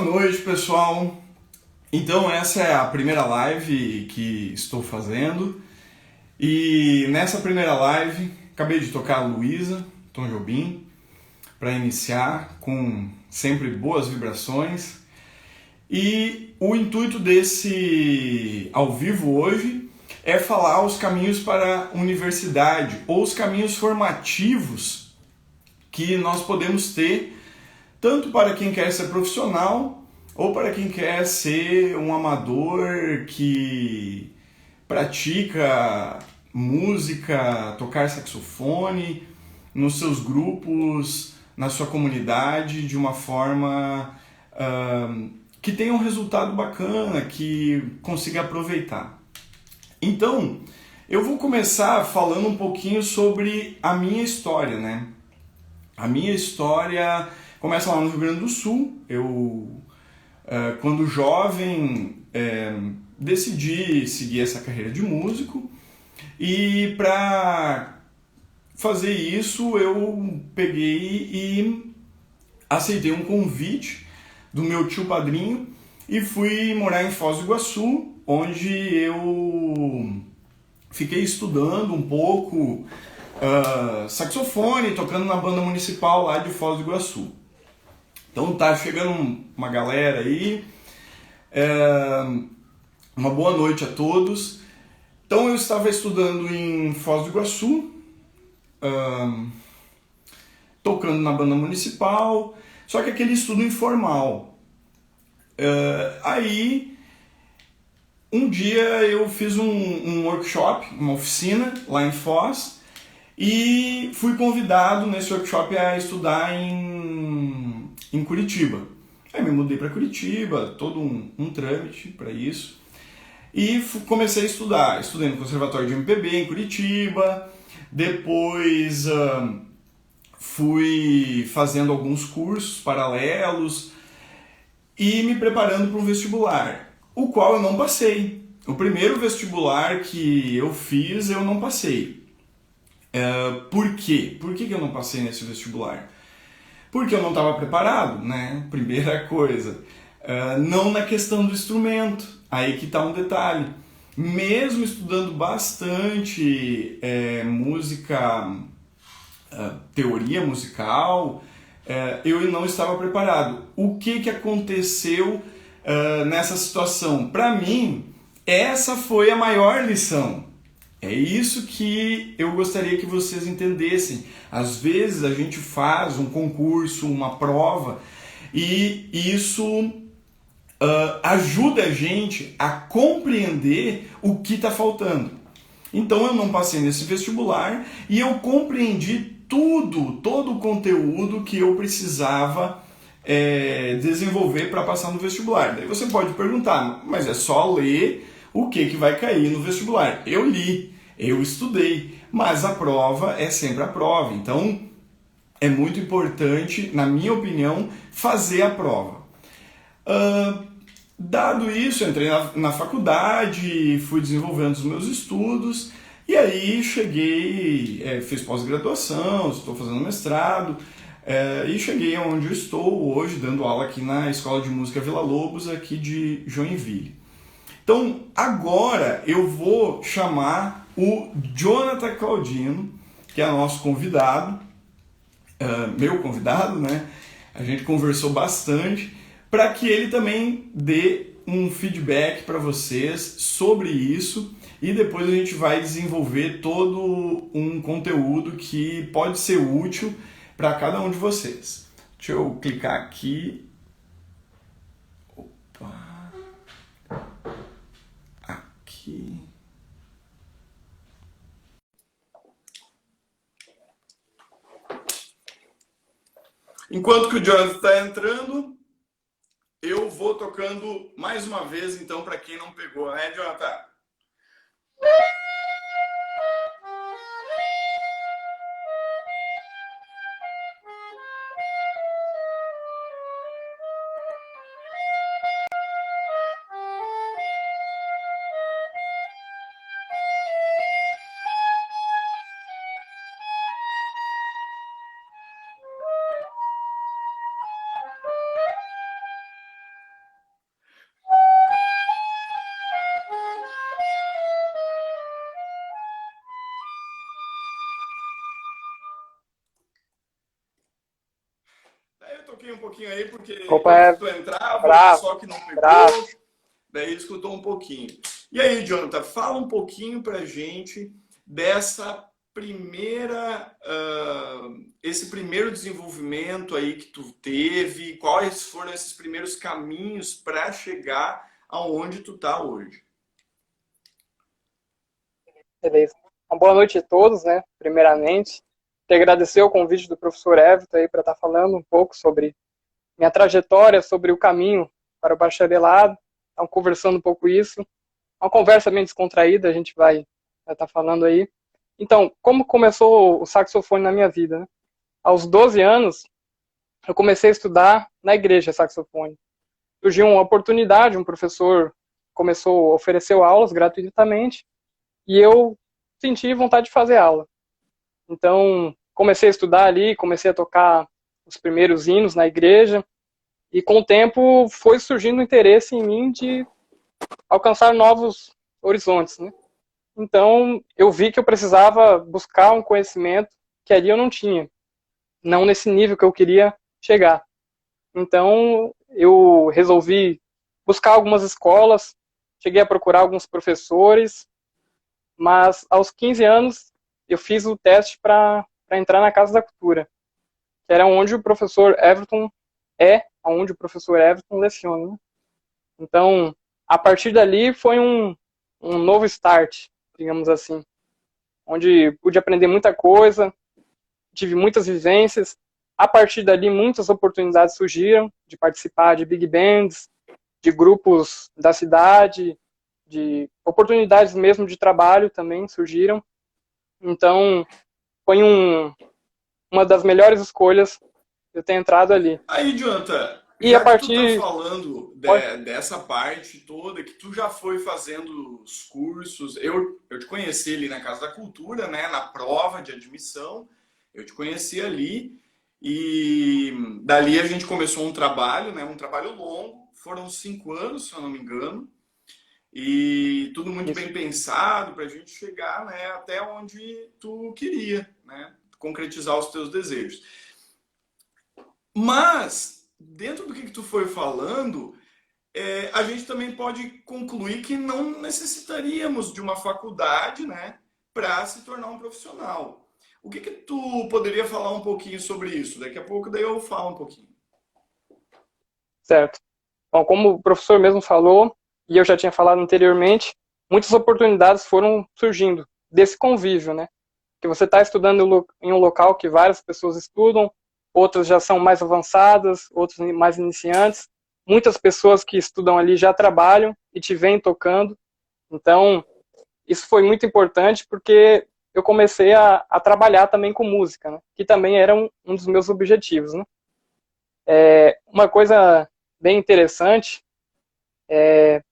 Boa noite, pessoal. Então, essa é a primeira live que estou fazendo. E nessa primeira live, acabei de tocar a Luísa, Tom Jobim, para iniciar com sempre boas vibrações. E o intuito desse ao vivo hoje é falar os caminhos para a universidade, ou os caminhos formativos que nós podemos ter, tanto para quem quer ser profissional, ou para quem quer ser um amador que pratica música, tocar saxofone nos seus grupos, na sua comunidade, de uma forma que tenha um resultado bacana, que consiga aproveitar. Então, eu vou começar falando um pouquinho sobre a minha história, né? A minha história começa lá no Rio Grande do Sul. Eu, quando jovem, decidi seguir essa carreira de músico, e para fazer isso eu peguei e aceitei um convite do meu tio padrinho e fui morar em Foz do Iguaçu, onde eu fiquei estudando um pouco saxofone, tocando na banda municipal lá de Foz do Iguaçu. Então tá chegando uma galera aí, uma boa noite a todos. Então eu estava estudando em Foz do Iguaçu, tocando na banda municipal, só que aquele estudo informal. Aí um dia eu fiz um workshop, uma oficina lá em Foz, e fui convidado nesse workshop a estudar em Curitiba. Aí me mudei para Curitiba, todo um trâmite para isso, e comecei a estudar. Estudei no Conservatório de MPB em Curitiba, depois fui fazendo alguns cursos paralelos e me preparando para um vestibular, o qual eu não passei. O primeiro vestibular que eu fiz, eu não passei. Por quê? Por que eu não passei nesse vestibular? Porque eu não estava preparado, né? Primeira coisa. Não na questão do instrumento, aí que está um detalhe. Mesmo estudando bastante música, teoria musical, eu não estava preparado. O que aconteceu nessa situação? Para mim, essa foi a maior lição. É isso que eu gostaria que vocês entendessem. Às vezes a gente faz um concurso, uma prova, e isso ajuda a gente a compreender o que está faltando. Então eu não passei nesse vestibular e eu compreendi todo o conteúdo que eu precisava desenvolver para passar no vestibular. Daí você pode perguntar, mas é só ler o que vai cair no vestibular. Eu li, eu estudei, mas a prova é sempre a prova. Então é muito importante, na minha opinião, fazer a prova. Dado isso, entrei na faculdade, fui desenvolvendo os meus estudos, e aí cheguei, fiz pós-graduação, estou fazendo mestrado, e cheguei onde eu estou hoje, dando aula aqui na Escola de Música Vila Lobos, aqui de Joinville. Então, agora eu vou chamar o Jonathan Claudino, que é nosso convidado, meu convidado, né? A gente conversou bastante, para que ele também dê um feedback para vocês sobre isso, e depois a gente vai desenvolver todo um conteúdo que pode ser útil para cada um de vocês. Deixa eu clicar aqui. Opa. Aqui. Enquanto que o Jonathan está entrando, eu vou tocando mais uma vez, então, para quem não pegou, né, Jonathan? ouvir um pouquinho aí, porque Opa, enquanto é tu entrava, o bravo, pessoal que não bravo. pegou, daí ele escutou um pouquinho. E aí, Jonathan, fala um pouquinho pra gente dessa primeira, esse primeiro desenvolvimento aí que tu teve, quais foram esses primeiros caminhos para chegar aonde tu tá hoje. Beleza. Uma boa noite a todos, né? Primeiramente, queria agradecer o convite do professor Everton aí para estar falando um pouco sobre minha trajetória, sobre o caminho para o bacharelado. Estamos conversando um pouco isso. Uma conversa bem descontraída, a gente vai estar falando aí. Então, como começou o saxofone na minha vida, né? Aos 12 anos, eu comecei a estudar na igreja saxofone. Surgiu uma oportunidade, um professor começou, ofereceu aulas gratuitamente, e eu senti vontade de fazer aula. Então, comecei a estudar ali, comecei a tocar os primeiros hinos na igreja, e com o tempo foi surgindo o interesse em mim de alcançar novos horizontes, né? Então, eu vi que eu precisava buscar um conhecimento que ali eu não tinha, não nesse nível que eu queria chegar. Então, eu resolvi buscar algumas escolas, cheguei a procurar alguns professores, mas aos 15 anos eu fiz o teste para entrar na Casa da Cultura, que era onde o professor Everton onde o professor Everton leciona. Né? Então, a partir dali foi um novo start, digamos assim, onde pude aprender muita coisa, tive muitas vivências. A partir dali, muitas oportunidades surgiram de participar de big bands, de grupos da cidade, de oportunidades mesmo de trabalho também surgiram. Então, foi uma das melhores escolhas eu ter entrado ali. Aí, Jonathan, E a já que tu tá partir. falando Pode, dessa parte toda, que tu já foi fazendo os cursos, eu te conheci ali na Casa da Cultura, né, na prova de admissão, eu te conheci ali, e dali a gente começou um trabalho, né, um trabalho longo, foram 5 anos, se eu não me engano, e tudo muito isso. bem pensado para a gente chegar, né, até onde tu queria, né, concretizar os teus desejos. Mas, dentro do que tu foi falando, a gente também pode concluir que não necessitaríamos de uma faculdade, né, para se tornar um profissional. O que tu poderia falar um pouquinho sobre isso? Daqui a pouco daí eu falo um pouquinho. Certo. Bom, como o professor mesmo falou, e eu já tinha falado anteriormente, muitas oportunidades foram surgindo desse convívio, né? Que você está estudando em um local que várias pessoas estudam, outras já são mais avançadas, outras mais iniciantes. Muitas pessoas que estudam ali já trabalham e te vêm tocando. Então, isso foi muito importante porque eu comecei a trabalhar também com música, né? Que também era um dos meus objetivos, né? Uma coisa bem interessante é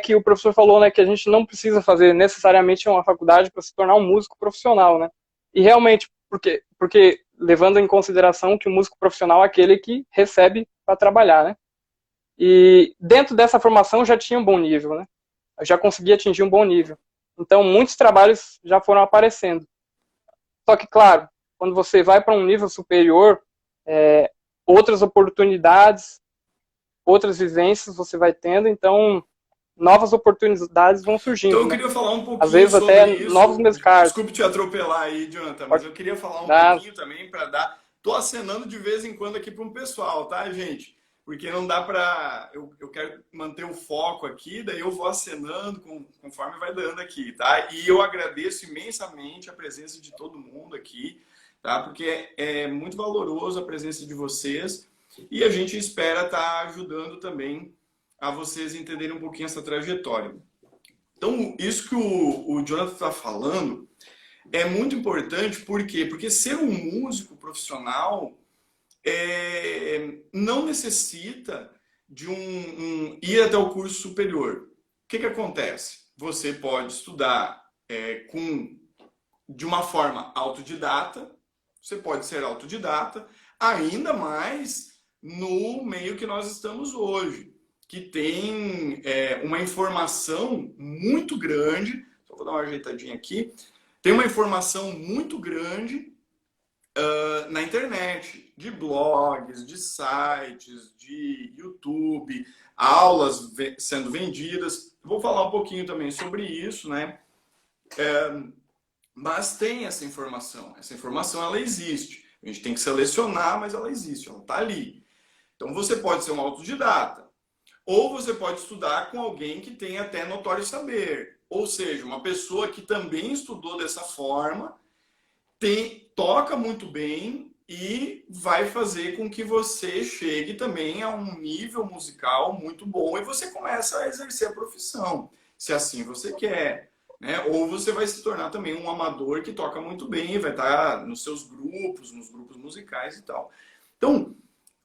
que o professor falou, né, que a gente não precisa fazer necessariamente uma faculdade para se tornar um músico profissional, né? E realmente, porque levando em consideração que o músico profissional é aquele que recebe para trabalhar, né? E dentro dessa formação eu já tinha um bom nível, né? Eu já consegui atingir um bom nível. Então, muitos trabalhos já foram aparecendo. Só que, claro, quando você vai para um nível superior, outras oportunidades, outras vivências você vai tendo, então novas oportunidades vão Então surgindo, eu né? queria falar um Às pouquinho vezes até sobre novos isso. mescais. Desculpe te atropelar aí, Jonathan, mas Pode eu queria falar um dar, pouquinho também para dar. Tô acenando de vez em quando aqui para um pessoal, tá, gente? Porque não dá para. Eu quero manter o foco aqui, daí eu vou acenando conforme vai dando aqui, tá? E eu agradeço imensamente a presença de todo mundo aqui, tá? Porque é muito valoroso a presença de vocês e a gente espera estar ajudando também a vocês entenderem um pouquinho essa trajetória. Então, isso que o Jonathan está falando é muito importante, por quê? Porque ser um músico profissional não necessita de ir até o curso superior. O que acontece? Você pode estudar de uma forma autodidata, você pode ser autodidata, ainda mais no meio que nós estamos hoje, que tem uma informação muito grande. Só vou dar uma ajeitadinha aqui. Tem uma informação muito grande na internet, de blogs, de sites, de YouTube, aulas sendo vendidas. Vou falar um pouquinho também sobre isso, né? Mas tem essa informação. Essa informação, ela existe. A gente tem que selecionar, mas ela existe, ela está ali. Então, você pode ser um autodidata. Ou você pode estudar com alguém que tem até notório saber. Ou seja, uma pessoa que também estudou dessa forma, toca muito bem e vai fazer com que você chegue também a um nível musical muito bom e você começa a exercer a profissão, se assim você quer. Né? Ou você vai se tornar também um amador que toca muito bem, vai estar nos seus grupos, nos grupos musicais e tal. Então,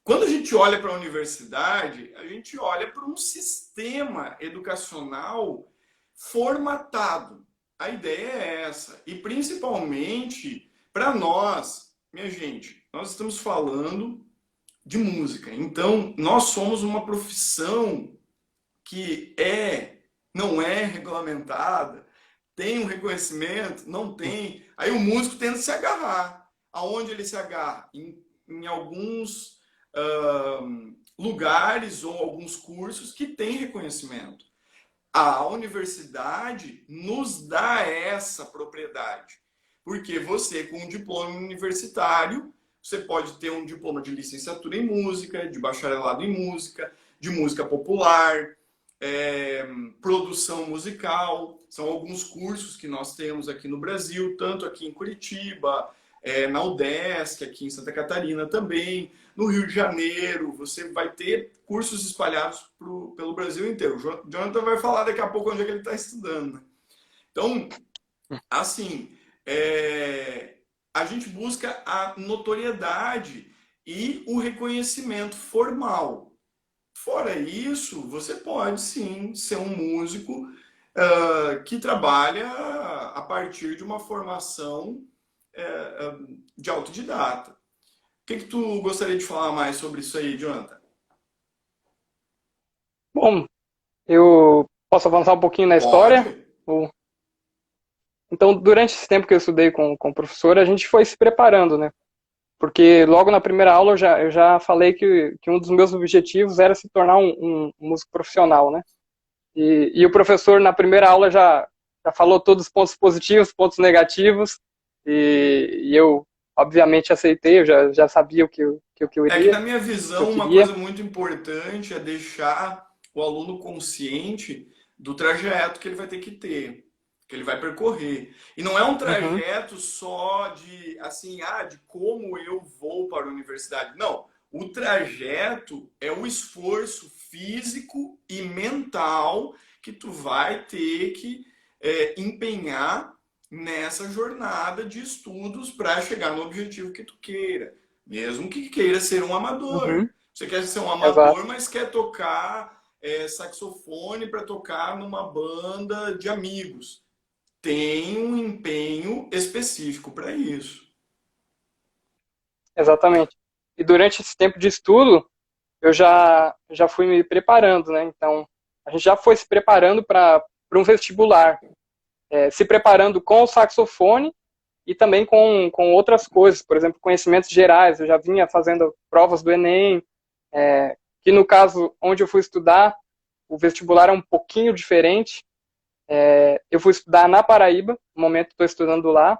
quando a gente olha para a universidade, a gente olha para um sistema educacional formatado. A ideia é essa. E principalmente para nós, minha gente, nós estamos falando de música. Então, nós somos uma profissão que não é regulamentada, tem um reconhecimento, não tem. Aí o músico tenta se agarrar. Aonde ele se agarra? Em alguns lugares ou alguns cursos que têm reconhecimento. A universidade nos dá essa propriedade. Porque você, com um diploma universitário, você pode ter um diploma de licenciatura em música, de bacharelado em música, de música popular, produção musical. São alguns cursos que nós temos aqui no Brasil, tanto aqui em Curitiba, na UDESC, aqui em Santa Catarina também, no Rio de Janeiro. Você vai ter cursos espalhados pelo Brasil inteiro. O Jonathan vai falar daqui a pouco onde é que ele está estudando. Então, assim, a gente busca a notoriedade e o reconhecimento formal. Fora isso, você pode sim ser um músico que trabalha a partir de uma formação de autodidata. O que tu gostaria de falar mais sobre isso aí, Jonathan? Bom, eu posso avançar um pouquinho na história? Pode. Então, durante esse tempo que eu estudei com o professor, a gente foi se preparando, né? Porque logo na primeira aula eu já falei que um dos meus objetivos era se tornar um músico profissional, né? E o professor na primeira aula já falou todos os pontos positivos, pontos negativos, e eu obviamente aceitei, eu já sabia o que eu É que iria, na minha o que eu visão, uma queria. coisa muito importante é deixar o aluno consciente do trajeto que ele vai ter que ter, que ele vai percorrer. E não é um Uhum, trajeto só de assim, de como eu vou para a universidade. Não, o trajeto é o esforço físico e mental que tu vai ter que empenhar nessa jornada de estudos para chegar no objetivo que tu queira. Mesmo que queira ser um amador. uhum, Você quer ser um exato, amador, mas quer tocar saxofone para tocar numa banda de amigos. Tem um empenho específico para isso. exatamente. E durante esse tempo de estudo, eu já fui me preparando, né? Então, a gente já foi se preparando para um vestibular, se preparando com o saxofone e também com outras coisas, por exemplo, conhecimentos gerais. Eu já vinha fazendo provas do Enem, que no caso onde eu fui estudar, o vestibular é um pouquinho diferente. Eu fui estudar na Paraíba, no momento estou estudando lá,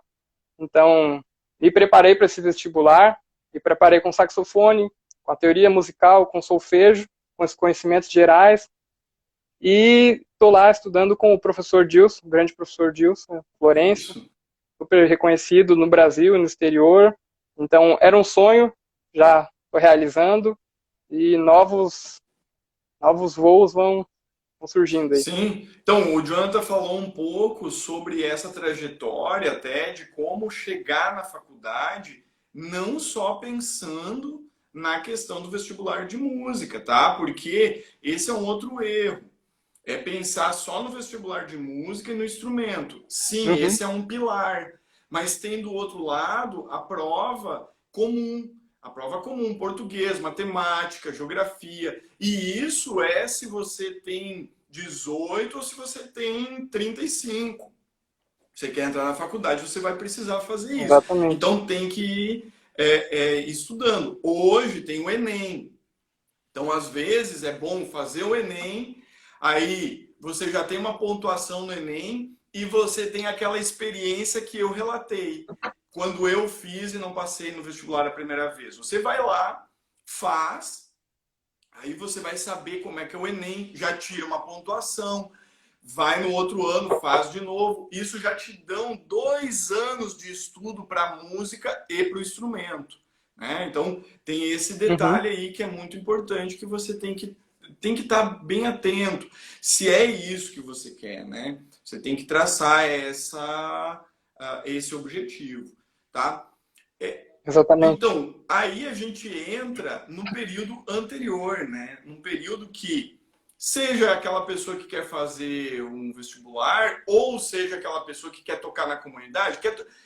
então me preparei para esse vestibular, me preparei com saxofone, com a teoria musical, com solfejo, com os conhecimentos gerais, e estou lá estudando com o professor Dilson, o grande professor Dilson Florencio, Isso. super reconhecido no Brasil e no exterior. Então, era um sonho, já estou realizando, e novos voos vão surgindo aí. Sim. Então, o Jonathan falou um pouco sobre essa trajetória até de como chegar na faculdade, não só pensando na questão do vestibular de música, tá? Porque esse é um outro erro. É pensar só no vestibular de música e no instrumento. Sim, Uhum, esse é um pilar, mas tem do outro lado a prova comum, português, matemática, geografia. E isso é se você tem 18 ou se você tem 35. Você quer entrar na faculdade, você vai precisar fazer isso. exatamente. Então tem que estudando. Hoje tem o Enem. Então, às vezes, é bom fazer o Enem, aí você já tem uma pontuação no Enem e você tem aquela experiência que eu relatei. Quando eu fiz e não passei no vestibular a primeira vez. Você vai lá, faz, aí você vai saber como é que é o Enem, já tira uma pontuação, vai no outro ano, faz de novo. Isso já te dão 2 anos de estudo para a música e para o instrumento. Né? Então, tem esse Uhum. detalhe aí que é muito importante, que você tem que estar bem atento. Se é isso que você quer, né? Você tem que traçar esse objetivo, tá? Exatamente. Então, aí a gente entra no período anterior, né? Num período que seja aquela pessoa que quer fazer um vestibular, ou seja aquela pessoa que quer tocar na comunidade,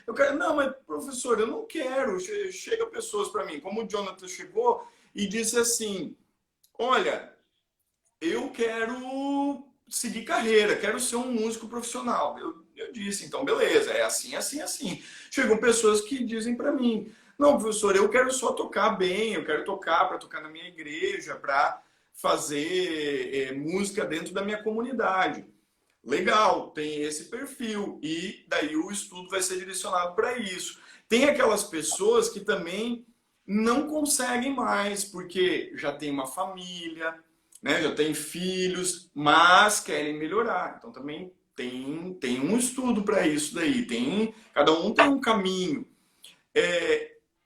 eu quero, não, mas professor, eu não quero. Chega pessoas para mim, como o Jonathan chegou e disse assim: olha, eu quero seguir carreira, quero ser um músico profissional. Eu disse, então, beleza, é assim, assim, assim. Chegam pessoas que dizem para mim, não, professor, eu quero só tocar bem, eu quero tocar para tocar na minha igreja, para fazer música dentro da minha comunidade. Legal, tem esse perfil e daí o estudo vai ser direcionado para isso. Tem aquelas pessoas que também não conseguem mais porque já tem uma família, né, já tem filhos, mas querem melhorar. Então também tem um estudo para isso daí. Cada um tem um caminho.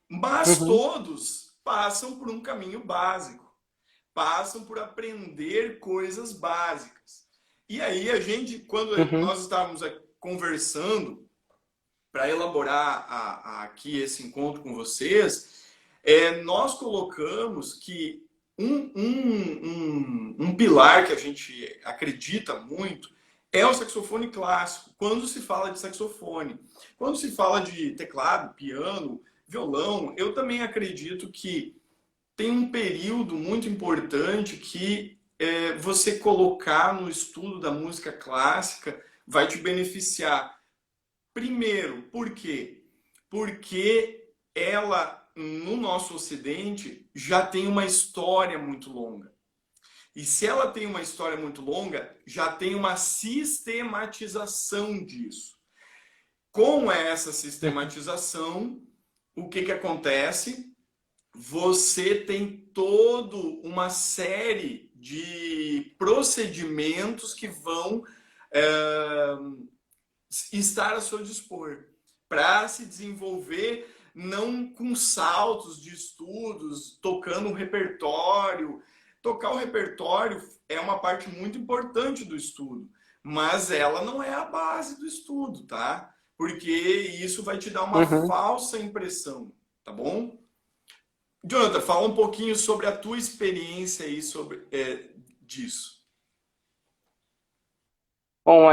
Mas Uhum. todos passam por um caminho básico, passam por aprender coisas básicas. E aí a gente, quando Uhum. nós estávamos conversando para elaborar aqui esse encontro com vocês, nós colocamos que um pilar que a gente acredita muito é o saxofone clássico, quando se fala de saxofone. Quando se fala de teclado, piano, violão, eu também acredito que tem um período muito importante que você colocar no estudo da música clássica vai te beneficiar. Primeiro, por quê? Porque ela, no nosso Ocidente, já tem uma história muito longa. E se ela tem uma história muito longa, já tem uma sistematização disso. Com essa Uhum. sistematização, o que acontece? Você tem toda uma série de procedimentos que vão é, estar a seu dispor para se desenvolver não com saltos de estudos, tocando um repertório. Tocar o repertório é uma parte muito importante do estudo, mas ela não é a base do estudo, tá? Porque isso vai te dar uma Uhum. falsa impressão, tá bom? Jonathan, fala um pouquinho sobre a tua experiência aí sobre disso. Bom,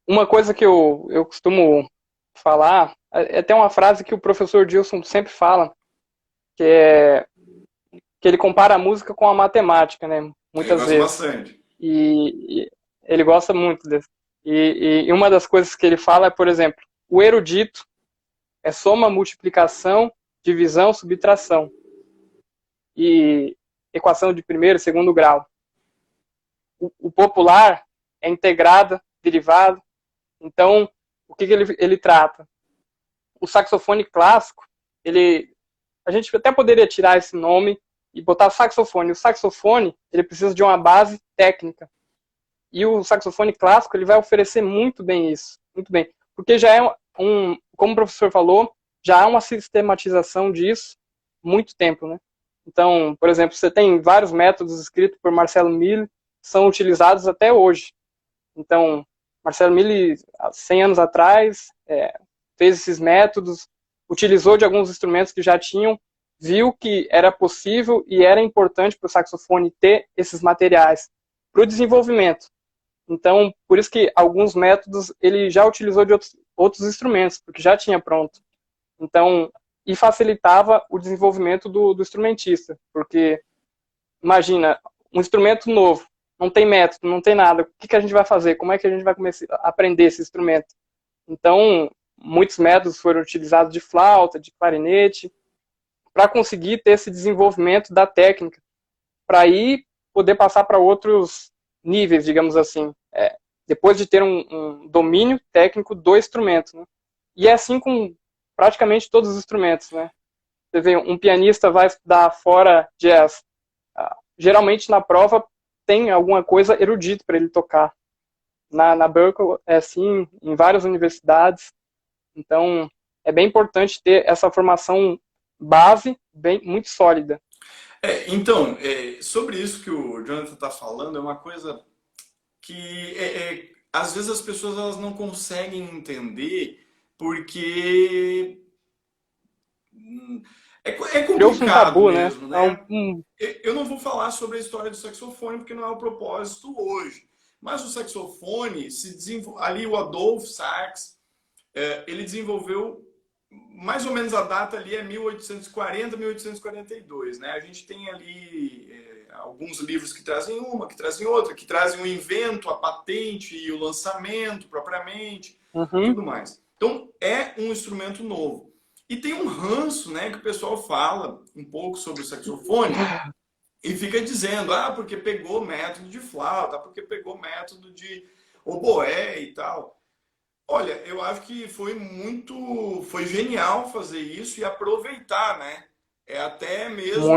uma coisa que eu costumo falar, é até uma frase que o professor Dilson sempre fala, que é que ele compara a música com a matemática, né? Ele Muitas gosta vezes. bastante. E ele gosta muito desse. E uma das coisas que ele fala é, por exemplo, o erudito é soma, multiplicação, divisão, subtração e equação de primeiro e segundo grau. O popular é integrada, derivada. Então, o que ele trata? O saxofone clássico, a gente até poderia tirar esse nome e botar saxofone. O saxofone, ele precisa de uma base técnica. E o saxofone clássico, ele vai oferecer muito bem isso, muito bem. Porque já é como o professor falou, já há uma sistematização disso muito tempo, né? Então, por exemplo, você tem vários métodos escritos por Marcelo Mille, são utilizados até hoje. Então, Marcelo Mille, há 100 anos atrás, fez esses métodos, utilizou de alguns instrumentos que já tinham, viu que era possível e era importante para o saxofone ter esses materiais para o desenvolvimento. Então, por isso que alguns métodos ele já utilizou de outros instrumentos, porque já tinha pronto. Então, e facilitava o desenvolvimento do instrumentista, porque imagina, um instrumento novo, não tem método, não tem nada, o que a gente vai fazer? Como é que a gente vai começar a aprender esse instrumento? Então, muitos métodos foram utilizados de flauta, de clarinete, para conseguir ter esse desenvolvimento da técnica, para aí poder passar para outros níveis, digamos assim, depois de ter um domínio técnico do instrumento, né? E é assim com praticamente todos os instrumentos, né? Você vê, um pianista vai estudar fora jazz, geralmente na prova tem alguma coisa erudita para ele tocar. Na Berklee é assim, em várias universidades. Então, é bem importante ter essa formação base muito sólida. Então, sobre isso que o Jonathan está falando, é uma coisa que às vezes as pessoas elas não conseguem entender porque é Criou-se um complicado tabu, né? mesmo, né? Eu não vou falar sobre a história do saxofone porque não é o propósito hoje. Mas o saxofone ali o Adolphe Sax, ele desenvolveu mais ou menos a data ali é 1840, 1842, né? A gente tem ali alguns livros que trazem uma, que trazem outra, que trazem o invento, a patente e o lançamento propriamente, tudo mais. Então é um instrumento novo. E tem um ranço, né, que o pessoal fala um pouco sobre o saxofone e fica dizendo, porque pegou método de flauta, porque pegou método de oboé e tal. Olha, eu acho que foi genial fazer isso e aproveitar, né? É até mesmo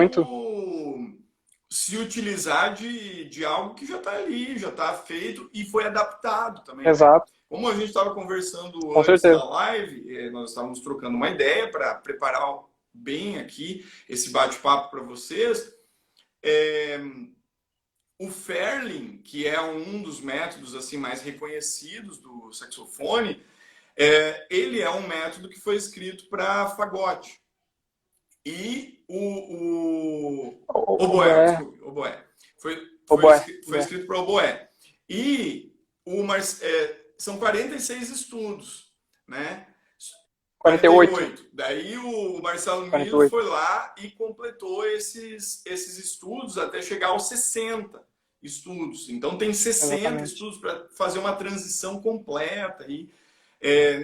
se utilizar de algo que já está ali, já está feito e foi adaptado também. Exato. Né? Como a gente estava conversando Com antes certeza. da live, nós estávamos trocando uma ideia para preparar bem aqui esse bate-papo para vocês. O Fairlin, que é um dos métodos assim mais reconhecidos do saxofone, ele é um método que foi escrito para fagote. E o oboé. Foi escrito para oboé. E são 46 estudos, né? 48. Daí o Marcelo Milo foi lá e completou esses estudos até chegar aos 60 estudos. Então tem 60 estudos para fazer uma transição completa aí.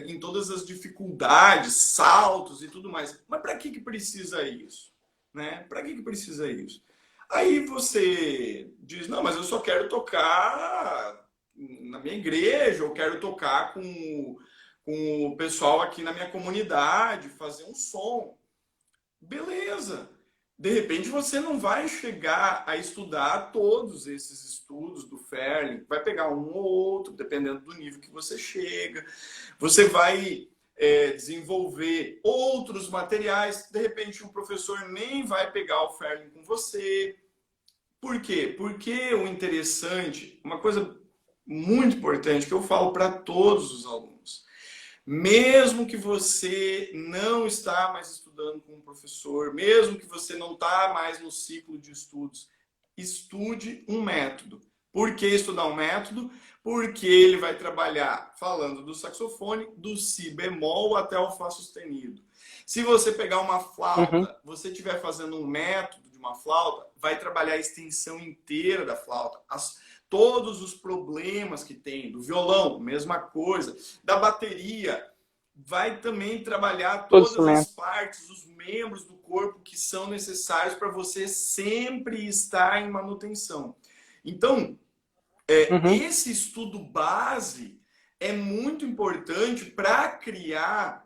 Em todas as dificuldades, saltos e tudo mais. Mas para que precisa isso? Né? Para que precisa isso? Aí você diz, não, mas eu só quero tocar na minha igreja, eu quero tocar com o pessoal aqui na minha comunidade, fazer um som. Beleza. De repente você não vai chegar a estudar todos esses estudos do Fairlin, vai pegar um ou outro, dependendo do nível que você chega. Você vai desenvolver outros materiais, de repente o professor nem vai pegar o Fairlin com você. Por quê? Porque o interessante, uma coisa muito importante que eu falo para todos os alunos, mesmo que você não está mais estudando com um professor, mesmo que você não está mais no ciclo de estudos, estude um método. Por que estudar um método? Porque ele vai trabalhar, falando do saxofone, do si bemol até o fá sustenido. Se você pegar uma flauta, você estiver fazendo um método de uma flauta, vai trabalhar a extensão inteira da flauta, todos os problemas que tem, do violão, mesma coisa, da bateria, vai também trabalhar todas as partes, os membros do corpo que são necessários para você sempre estar em manutenção. Então, esse estudo base é muito importante para criar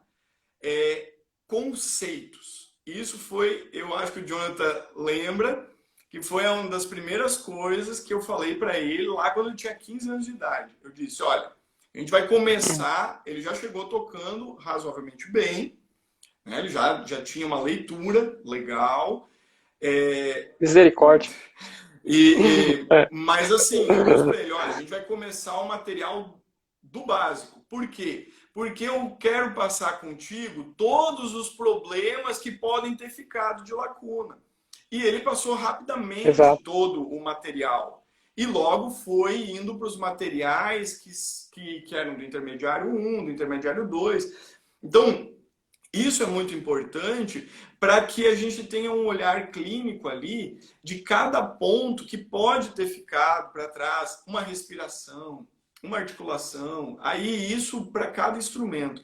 conceitos. Isso foi, eu acho que o Jonathan lembra, que foi uma das primeiras coisas que eu falei para ele lá quando ele tinha 15 anos de idade. Eu disse, olha, a gente vai começar, ele já chegou tocando razoavelmente bem, né? Ele já tinha uma leitura legal. Misericórdia. Mas assim, eu disse para ele, olha, a gente vai começar o material do básico. Por quê? Porque eu quero passar contigo todos os problemas que podem ter ficado de lacuna. E ele passou rapidamente todo o material. E logo foi indo para os materiais que eram do intermediário 1, do intermediário 2. Então, isso é muito importante para que a gente tenha um olhar clínico ali de cada ponto que pode ter ficado para trás, uma respiração, uma articulação, aí isso para cada instrumento.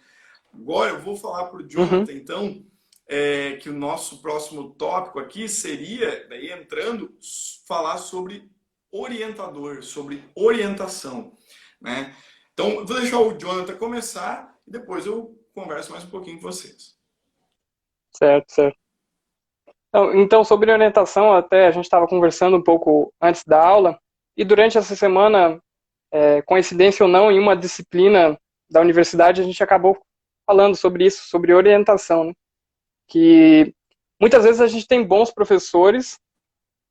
Agora eu vou falar para o Jonathan, então, que o nosso próximo tópico aqui seria, daí entrando, falar sobre orientador, sobre orientação, né? Então, eu vou deixar o Jonathan começar e depois eu converso mais um pouquinho com vocês. Certo, certo. Então, sobre orientação, até a gente estava conversando um pouco antes da aula, e durante essa semana, coincidência ou não, em uma disciplina da universidade, a gente acabou falando sobre isso, sobre orientação, né? Que muitas vezes a gente tem bons professores,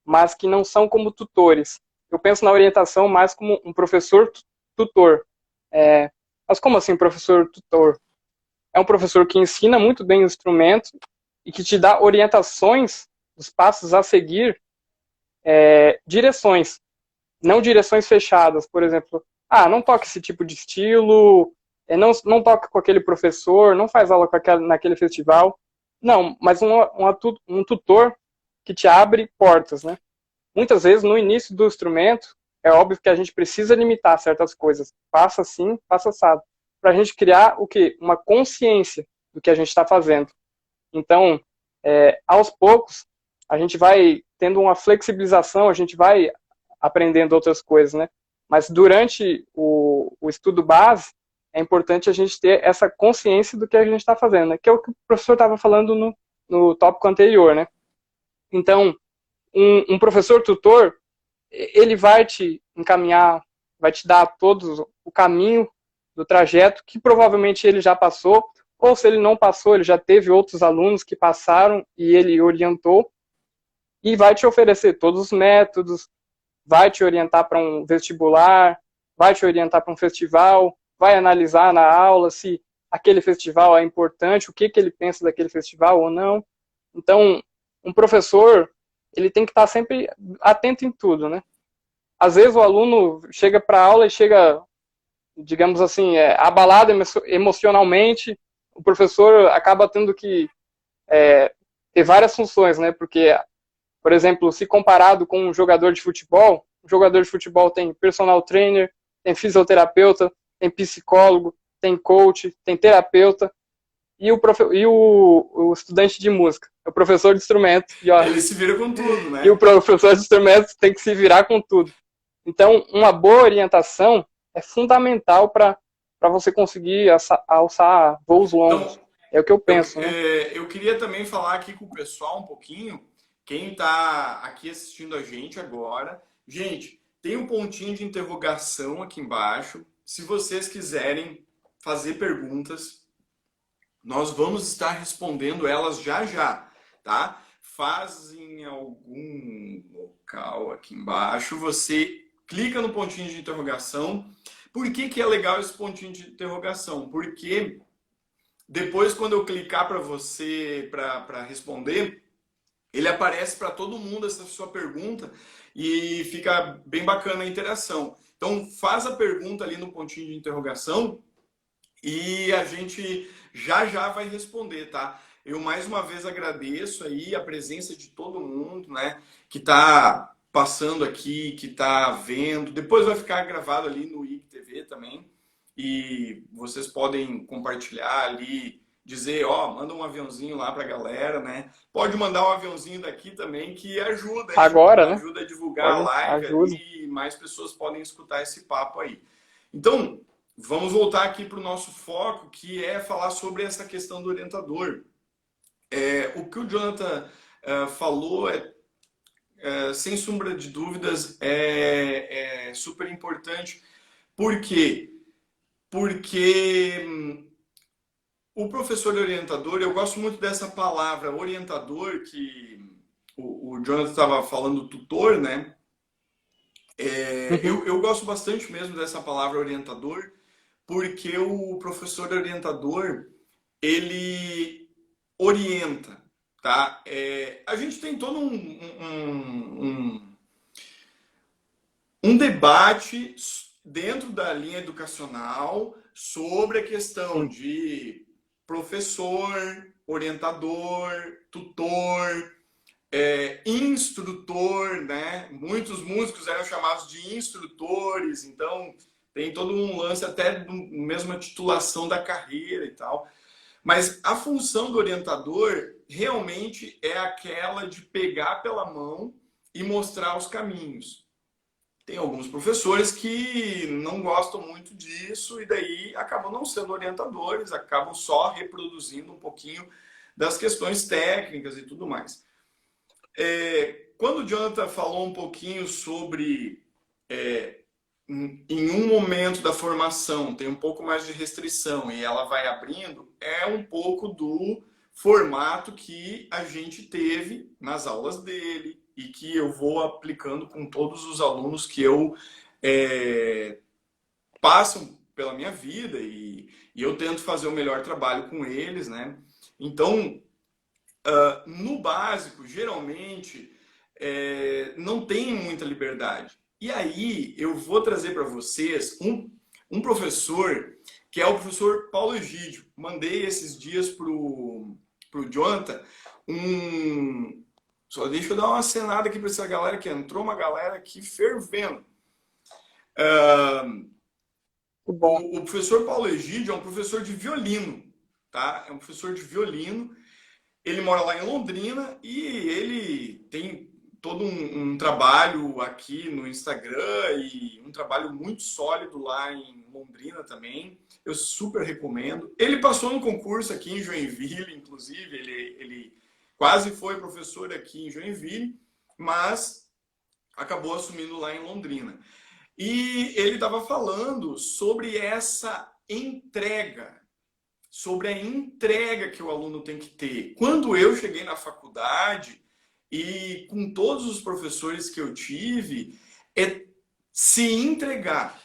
mas que não são como tutores. Eu penso na orientação mais como um professor tutor. Mas como assim professor tutor? É um professor que ensina muito bem o instrumento e que te dá orientações dos passos a seguir, direções, não direções fechadas. Por exemplo, não toque esse tipo de estilo, não toque com aquele professor, não faz aula naquele festival. Não, mas um tutor que te abre portas, né? Muitas vezes, no início do instrumento, é óbvio que a gente precisa limitar certas coisas. Faça assim, faça assado. Para a gente criar o quê? Uma consciência do que a gente está fazendo. Então, aos poucos, a gente vai tendo uma flexibilização, a gente vai aprendendo outras coisas, né? Mas durante o estudo base, é importante a gente ter essa consciência do que a gente está fazendo, né? Que é o que o professor estava falando no tópico anterior, né? Então, um professor tutor, ele vai te encaminhar, vai te dar todo o caminho do trajeto que provavelmente ele já passou, ou se ele não passou, ele já teve outros alunos que passaram e ele orientou, e vai te oferecer todos os métodos, vai te orientar para um vestibular, vai te orientar para um festival, vai analisar na aula se aquele festival é importante, o que ele pensa daquele festival ou não. Então, um professor, ele tem que estar sempre atento em tudo, né? Às vezes o aluno chega para a aula e chega, digamos assim, abalado emocionalmente, o professor acaba tendo que ter várias funções, né? Porque, por exemplo, se comparado com um jogador de futebol tem personal trainer, tem fisioterapeuta, tem psicólogo, tem coach, tem terapeuta, e o estudante de música, é o professor de instrumento. Ele se vira com tudo, E o né? professor de instrumentos tem que se virar com tudo. Então, uma boa orientação é fundamental para você conseguir alçar voos longos. Então, É o que eu penso, né? eu queria também falar aqui com o pessoal um pouquinho, quem está aqui assistindo a gente agora. Gente, tem um pontinho de interrogação aqui embaixo. Se vocês quiserem fazer perguntas, nós vamos estar respondendo elas já já, tá? Faz em algum local aqui embaixo, você clica no pontinho de interrogação. Por que é legal esse pontinho de interrogação? Porque depois, quando eu clicar para você para responder, ele aparece para todo mundo essa sua pergunta e fica bem bacana a interação. Então, faz a pergunta ali no pontinho de interrogação e a gente já já vai responder, tá? Eu mais uma vez agradeço aí a presença de todo mundo, né, que está passando aqui, que está vendo. Depois vai ficar gravado ali no IGTV também. E vocês podem compartilhar ali, dizer, ó, manda um aviãozinho lá pra galera, né? Pode mandar um aviãozinho daqui também, que ajuda, hein? Agora, né? Ajuda a divulgar a live Ajuda. ali e mais pessoas podem escutar esse papo aí. Então, vamos voltar aqui para o nosso foco, que é falar sobre essa questão do orientador. O que o Jonathan falou sem sombra de dúvidas, é super importante. Por quê? Porque o professor orientador, eu gosto muito dessa palavra orientador, que o Jonathan estava falando tutor, né? Eu gosto bastante mesmo dessa palavra orientador, porque o professor orientador, ele orienta, tá? A gente tem todo um debate dentro da linha educacional sobre a questão Sim. de professor, orientador, tutor, instrutor, né? Muitos músicos eram chamados de instrutores, então tem todo um lance até mesmo a titulação da carreira e tal. Mas a função do orientador realmente é aquela de pegar pela mão e mostrar os caminhos. Tem alguns professores que não gostam muito disso e daí acabam não sendo orientadores, acabam só reproduzindo um pouquinho das questões técnicas e tudo mais. Quando o Jonathan falou um pouquinho sobre em um momento da formação tem um pouco mais de restrição e ela vai abrindo, é um pouco do formato que a gente teve nas aulas dele e que eu vou aplicando com todos os alunos que eu passam pela minha vida e eu tento fazer o melhor trabalho com eles, né? Então, no básico, geralmente, não tem muita liberdade. E aí, eu vou trazer para vocês um professor, que é o professor Paulo Egídio. Mandei esses dias pro Jonathan Só deixa eu dar uma acenada aqui para essa galera que entrou, uma galera aqui fervendo. O professor Paulo Egídio é um professor de violino, tá? É um professor de violino. Ele mora lá em Londrina e ele tem todo um trabalho aqui no Instagram e um trabalho muito sólido lá em Londrina também. Eu super recomendo. Ele passou no concurso aqui em Joinville, inclusive. Ele quase foi professor aqui em Joinville, mas acabou assumindo lá em Londrina. E ele estava falando sobre essa entrega, sobre a entrega que o aluno tem que ter. Quando eu cheguei na faculdade e com todos os professores que eu tive, é se entregar,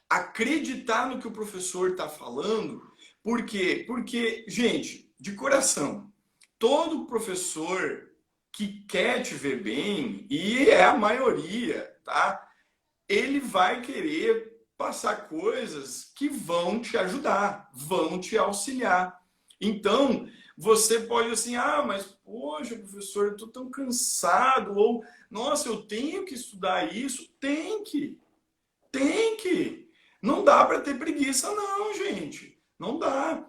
acreditar no que o professor está falando. Por quê? Porque, gente, de coração, todo professor que quer te ver bem, e é a maioria, tá? Ele vai querer passar coisas que vão te ajudar, vão te auxiliar. Então, você pode assim, mas poxa, professor, eu estou tão cansado, ou nossa, eu tenho que estudar isso. Tem que. Não dá para ter preguiça não, gente. Não dá.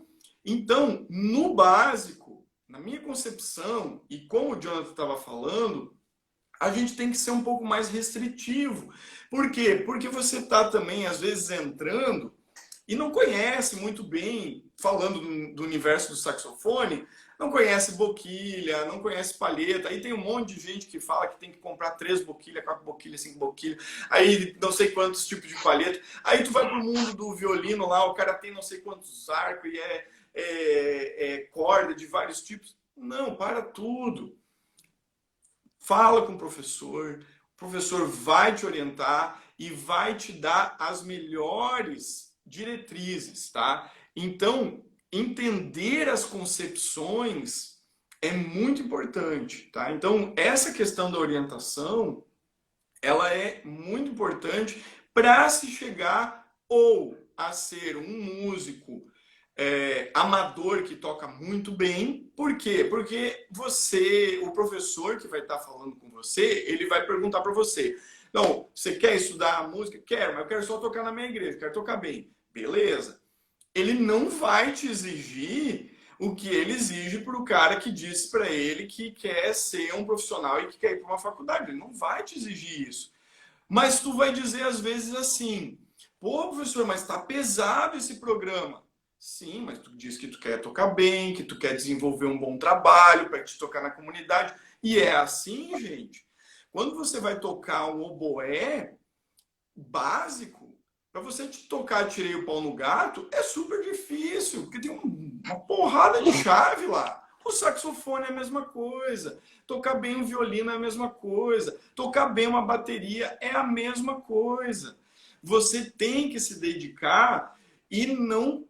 Então, no básico, na minha concepção, e como o Jonathan estava falando, a gente tem que ser um pouco mais restritivo. Por quê? Porque você está também, às vezes, entrando e não conhece muito bem, falando do universo do saxofone, não conhece boquilha, não conhece palheta. Aí tem um monte de gente que fala que tem que comprar 3 boquilhas, 4 boquilhas, 5 boquilhas, aí não sei quantos tipos de palheta. Aí tu vai pro mundo do violino lá, o cara tem não sei quantos arcos e corda de vários tipos. Não, para tudo. Fala com o professor vai te orientar e vai te dar as melhores diretrizes, tá? Então, entender as concepções é muito importante, tá? Então, essa questão da orientação, ela é muito importante para se chegar ou a ser um músico amador que toca muito bem. Por quê? Porque o professor que vai estar falando com você, ele vai perguntar para você: não, você quer estudar a música? Quero, mas eu quero só tocar na minha igreja, quero tocar bem. Beleza. Ele não vai te exigir o que ele exige para o cara que disse para ele que quer ser um profissional e que quer ir para uma faculdade. Ele não vai te exigir isso. Mas tu vai dizer às vezes assim: pô, professor, mas está pesado esse programa. Sim, mas tu diz que tu quer tocar bem, que tu quer desenvolver um bom trabalho para te tocar na comunidade. E é assim, gente. Quando você vai tocar um oboé básico, para você te tocar tirei o pau no gato, é super difícil, porque tem uma porrada de chave lá. O saxofone é a mesma coisa. Tocar bem um violino é a mesma coisa. Tocar bem uma bateria é a mesma coisa. Você tem que se dedicar e não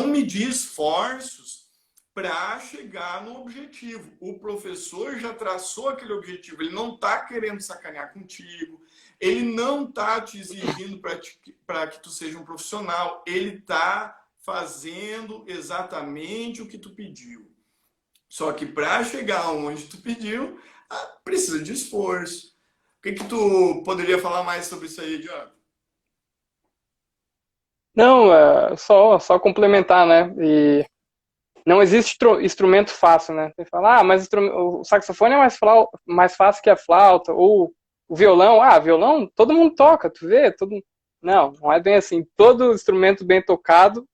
medir esforços para chegar no objetivo. O professor já traçou aquele objetivo, ele não está querendo sacanear contigo, ele não está te exigindo para que tu seja um profissional, ele está fazendo exatamente o que tu pediu. Só que para chegar onde tu pediu, precisa de esforço. O que tu poderia falar mais sobre isso aí, Diogo? Não, só complementar, né? E não existe instrumento fácil, né? Você fala, mas o saxofone é mais fácil que a flauta, ou o violão, violão todo mundo toca, tu vê? Não é bem assim. Todo instrumento bem tocado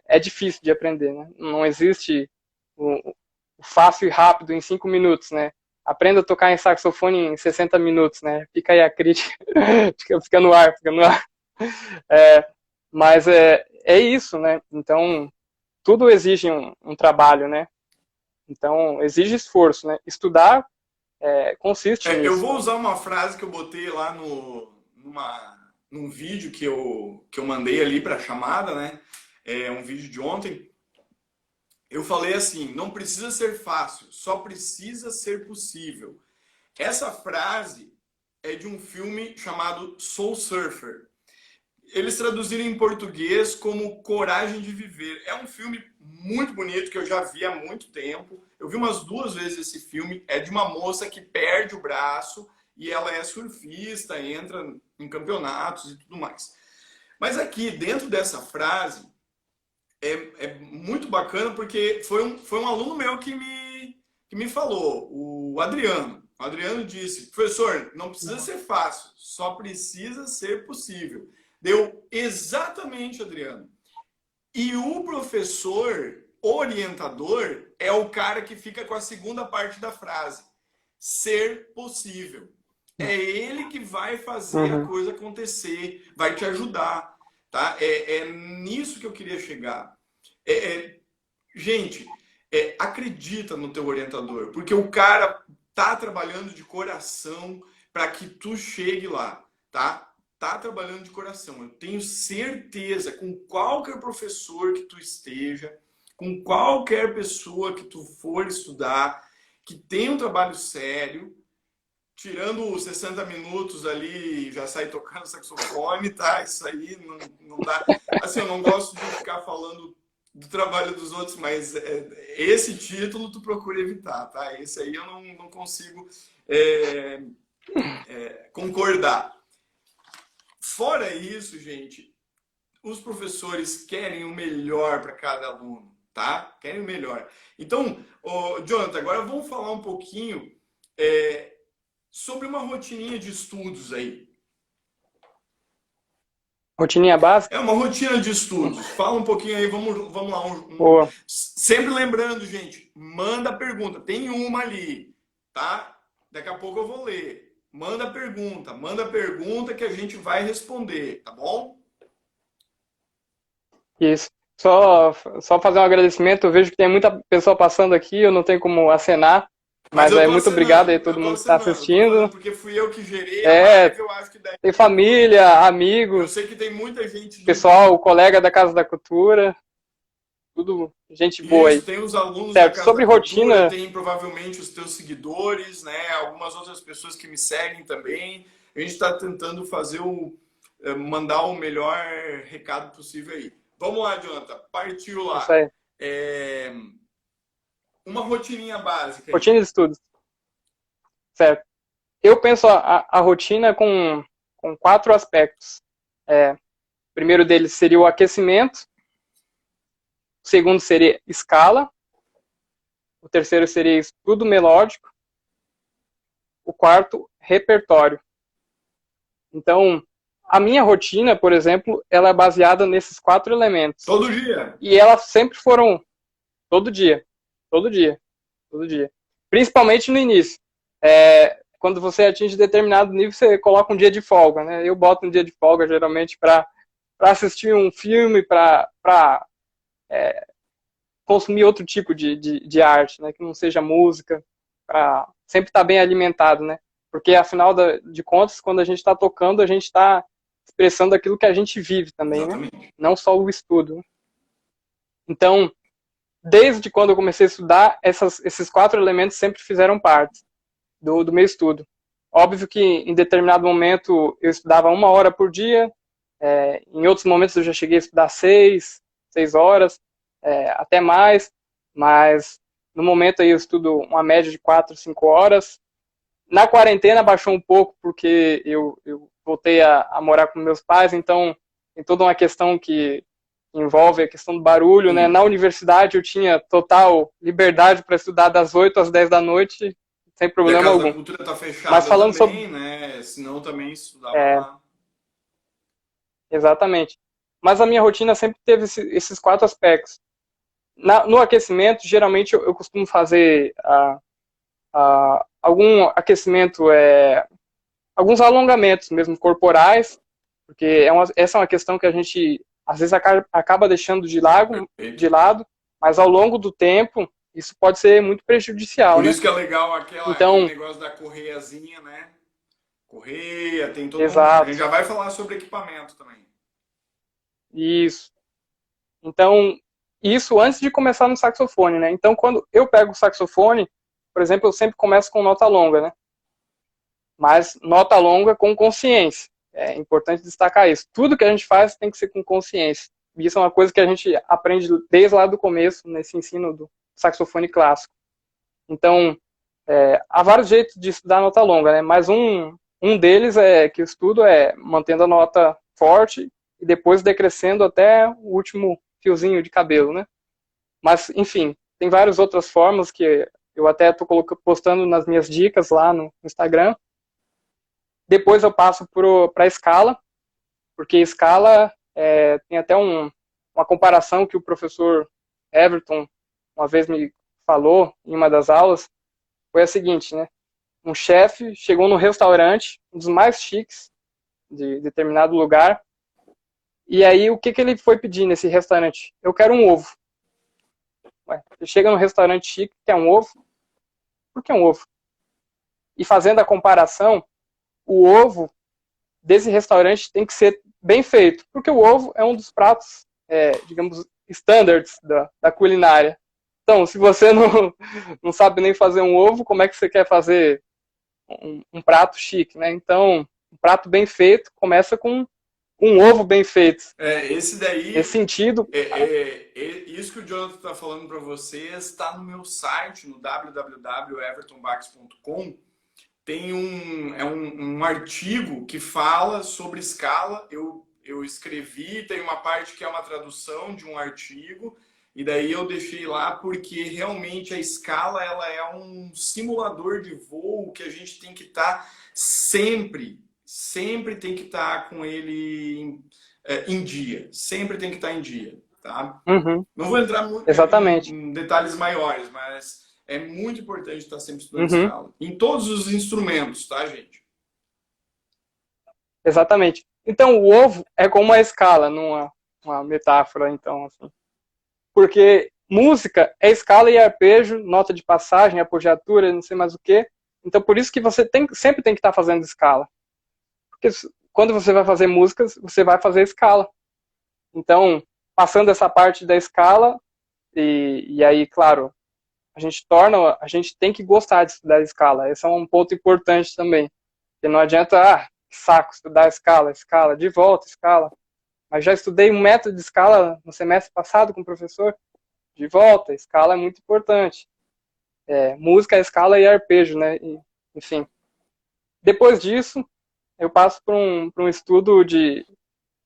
é difícil de aprender, né? Não existe o fácil e rápido em 5 minutos, né? Aprenda a tocar em saxofone em 60 minutos, né? Fica aí a crítica, fica no ar, fica no ar. Mas é isso, né? Então, tudo exige um trabalho, né? Então, exige esforço, né? Estudar consiste nisso. Eu vou usar uma frase que eu botei lá num vídeo que eu mandei ali para a chamada, né? É um vídeo de ontem. Eu falei assim, não precisa ser fácil, só precisa ser possível. Essa frase é de um filme chamado Soul Surfer. Eles traduziram em português como Coragem de Viver. É um filme muito bonito que eu já vi há muito tempo. Eu vi umas 2 vezes esse filme. É de uma moça que perde o braço e ela é surfista, entra em campeonatos e tudo mais. Mas aqui, dentro dessa frase, é muito bacana porque foi um aluno meu que me falou, o Adriano. O Adriano disse, professor, não precisa ser fácil, só precisa ser possível. Deu exatamente, Adriano. E o professor orientador é o cara que fica com a segunda parte da frase. Ser possível. É ele que vai fazer a coisa acontecer, vai te ajudar. Tá? É nisso que eu queria chegar. Gente, acredita no teu orientador, porque o cara tá trabalhando de coração para que tu chegue lá, tá? Tá trabalhando de coração. Eu tenho certeza, com qualquer professor que tu esteja, com qualquer pessoa que tu for estudar, que tem um trabalho sério, tirando os 60 minutos ali, já sai tocando saxofone, tá? Isso aí não dá. Assim, eu não gosto de ficar falando do trabalho dos outros, mas esse título tu procura evitar, tá? Esse aí eu não consigo concordar. Fora isso, gente, os professores querem o melhor para cada aluno, tá? Querem o melhor. Então, Jonathan, agora vamos falar um pouquinho sobre uma rotininha de estudos aí. Rotininha básica? É uma rotina de estudos. Fala um pouquinho aí, vamos lá. Sempre lembrando, gente, manda pergunta. Tem uma ali, tá? Daqui a pouco eu vou ler. Manda pergunta que a gente vai responder, tá bom? Isso. Só fazer um agradecimento. Eu vejo que tem muita pessoa passando aqui, eu não tenho como acenar. Mas muito obrigado aí a todo mundo que está assistindo. Porque fui eu que gerei a live, eu acho que daí... Tem família, amigos. Eu sei que tem muita gente... Pessoal, colega da Casa da Cultura. Tudo gente boa aí. Tem os alunos certo. da Casa Sobre da Cultura, rotina... tem provavelmente os teus seguidores, né? Algumas outras pessoas que me seguem também. A gente está tentando fazer mandar o melhor recado possível aí. Vamos lá, Jonathan. Partiu lá. Isso aí. Uma rotininha básica. Rotina de estudos. Certo. Eu penso a rotina com 4 aspectos. O primeiro deles seria o aquecimento. O segundo seria escala. O terceiro seria estudo melódico. O quarto, repertório. Então, a minha rotina, por exemplo, ela é baseada nesses 4 elementos. Todo dia? E elas sempre foram todo dia. Todo dia. Todo dia. Principalmente no início. Quando você atinge determinado nível, você coloca um dia de folga, né? Eu boto um dia de folga, geralmente, para assistir um filme, para consumir outro tipo de arte, né? Que não seja música, para sempre estar bem alimentado, né? Porque, afinal de contas, quando a gente está tocando, a gente está expressando aquilo que a gente vive também, Exatamente. né? Não só o estudo. Né? Então, desde quando eu comecei a estudar, esses 4 elementos sempre fizeram parte do meu estudo. Óbvio que em determinado momento eu estudava 1 hora por dia, em outros momentos eu já cheguei a estudar 6 horas, até mais, mas no momento aí eu estudo uma média de 4, 5 horas. Na quarentena baixou um pouco porque eu voltei a morar com meus pais, então tem toda uma questão que envolve a questão do barulho, né? Na universidade eu tinha total liberdade para estudar das 8 às 10 da noite, sem E a problema Casa da algum. Cultura tá Mas fechada falando sobre... também, né? Senão também estudava É, lá. exatamente. Mas a minha rotina sempre teve esses quatro aspectos. No aquecimento, geralmente eu costumo fazer algum aquecimento, alguns alongamentos mesmo corporais, porque essa é uma questão que a gente às vezes acaba deixando de Perfeito. lado, mas ao longo do tempo isso pode ser muito prejudicial, Por né? isso que é legal aquele Então, negócio da correiazinha, né? Correia, tem todo um. A gente exato, já vai falar sobre equipamento também. isso. Então, isso antes de começar no saxofone, né? Então, quando eu pego o saxofone, por exemplo, eu sempre começo com nota longa, né? Mas nota longa com consciência. É importante destacar isso. Tudo que a gente faz tem que ser com consciência. E isso é uma coisa que a gente aprende desde lá do começo, nesse ensino do saxofone clássico. Então, há vários jeitos de estudar nota longa, né? Mas um deles que eu estudo é mantendo a nota forte e depois decrescendo até o último fiozinho de cabelo, né? Mas, enfim, tem várias outras formas que eu até estou postando nas minhas dicas lá no Instagram. Depois eu passo para a escala, porque escala tem até uma comparação que o professor Everton uma vez me falou em uma das aulas, foi a seguinte, né? Um chefe chegou no restaurante, um dos mais chiques de determinado lugar, e aí o que ele foi pedir nesse restaurante? Eu quero um ovo. Ué, você chega num restaurante chique, quer um ovo? Por que um ovo? E fazendo a comparação, o ovo desse restaurante tem que ser bem feito, porque o ovo é um dos pratos, digamos, standards da culinária. Então, se você não sabe nem fazer um ovo, como é que você quer fazer um prato chique, né? Então, um prato bem feito começa com um ovo bem feito. Esse daí, Nesse sentido, isso que o Jonathan está falando para vocês está no meu site, no www.evertonbax.com. Tem um artigo que fala sobre escala. Eu escrevi, tem uma parte que é uma tradução de um artigo, e daí eu deixei lá porque realmente a escala ela é um simulador de voo que a gente tem que estar sempre tem que estar com ele em dia, sempre tem que estar em dia, tá? uhum, Não vou entrar muito exatamente. em detalhes maiores, mas é muito importante estar sempre estudando Uhum, escala. Em todos os instrumentos, tá, gente? exatamente. Então, o ovo é como uma escala, uma metáfora, então, assim. Porque música é escala e arpejo, nota de passagem, apogiatura, não sei mais o quê. Então, por isso que você sempre tem que estar fazendo escala. Porque quando você vai fazer músicas, você vai fazer escala. Então, passando essa parte da escala, e aí, claro, a gente tem que gostar de estudar escala. Esse é um ponto importante também. Porque não adianta, que saco, estudar escala, de volta, escala. Mas já estudei um método de escala no semestre passado com o professor, de volta, escala é muito importante. Música, escala e arpejo, né? Enfim. Depois disso, eu passo para um estudo de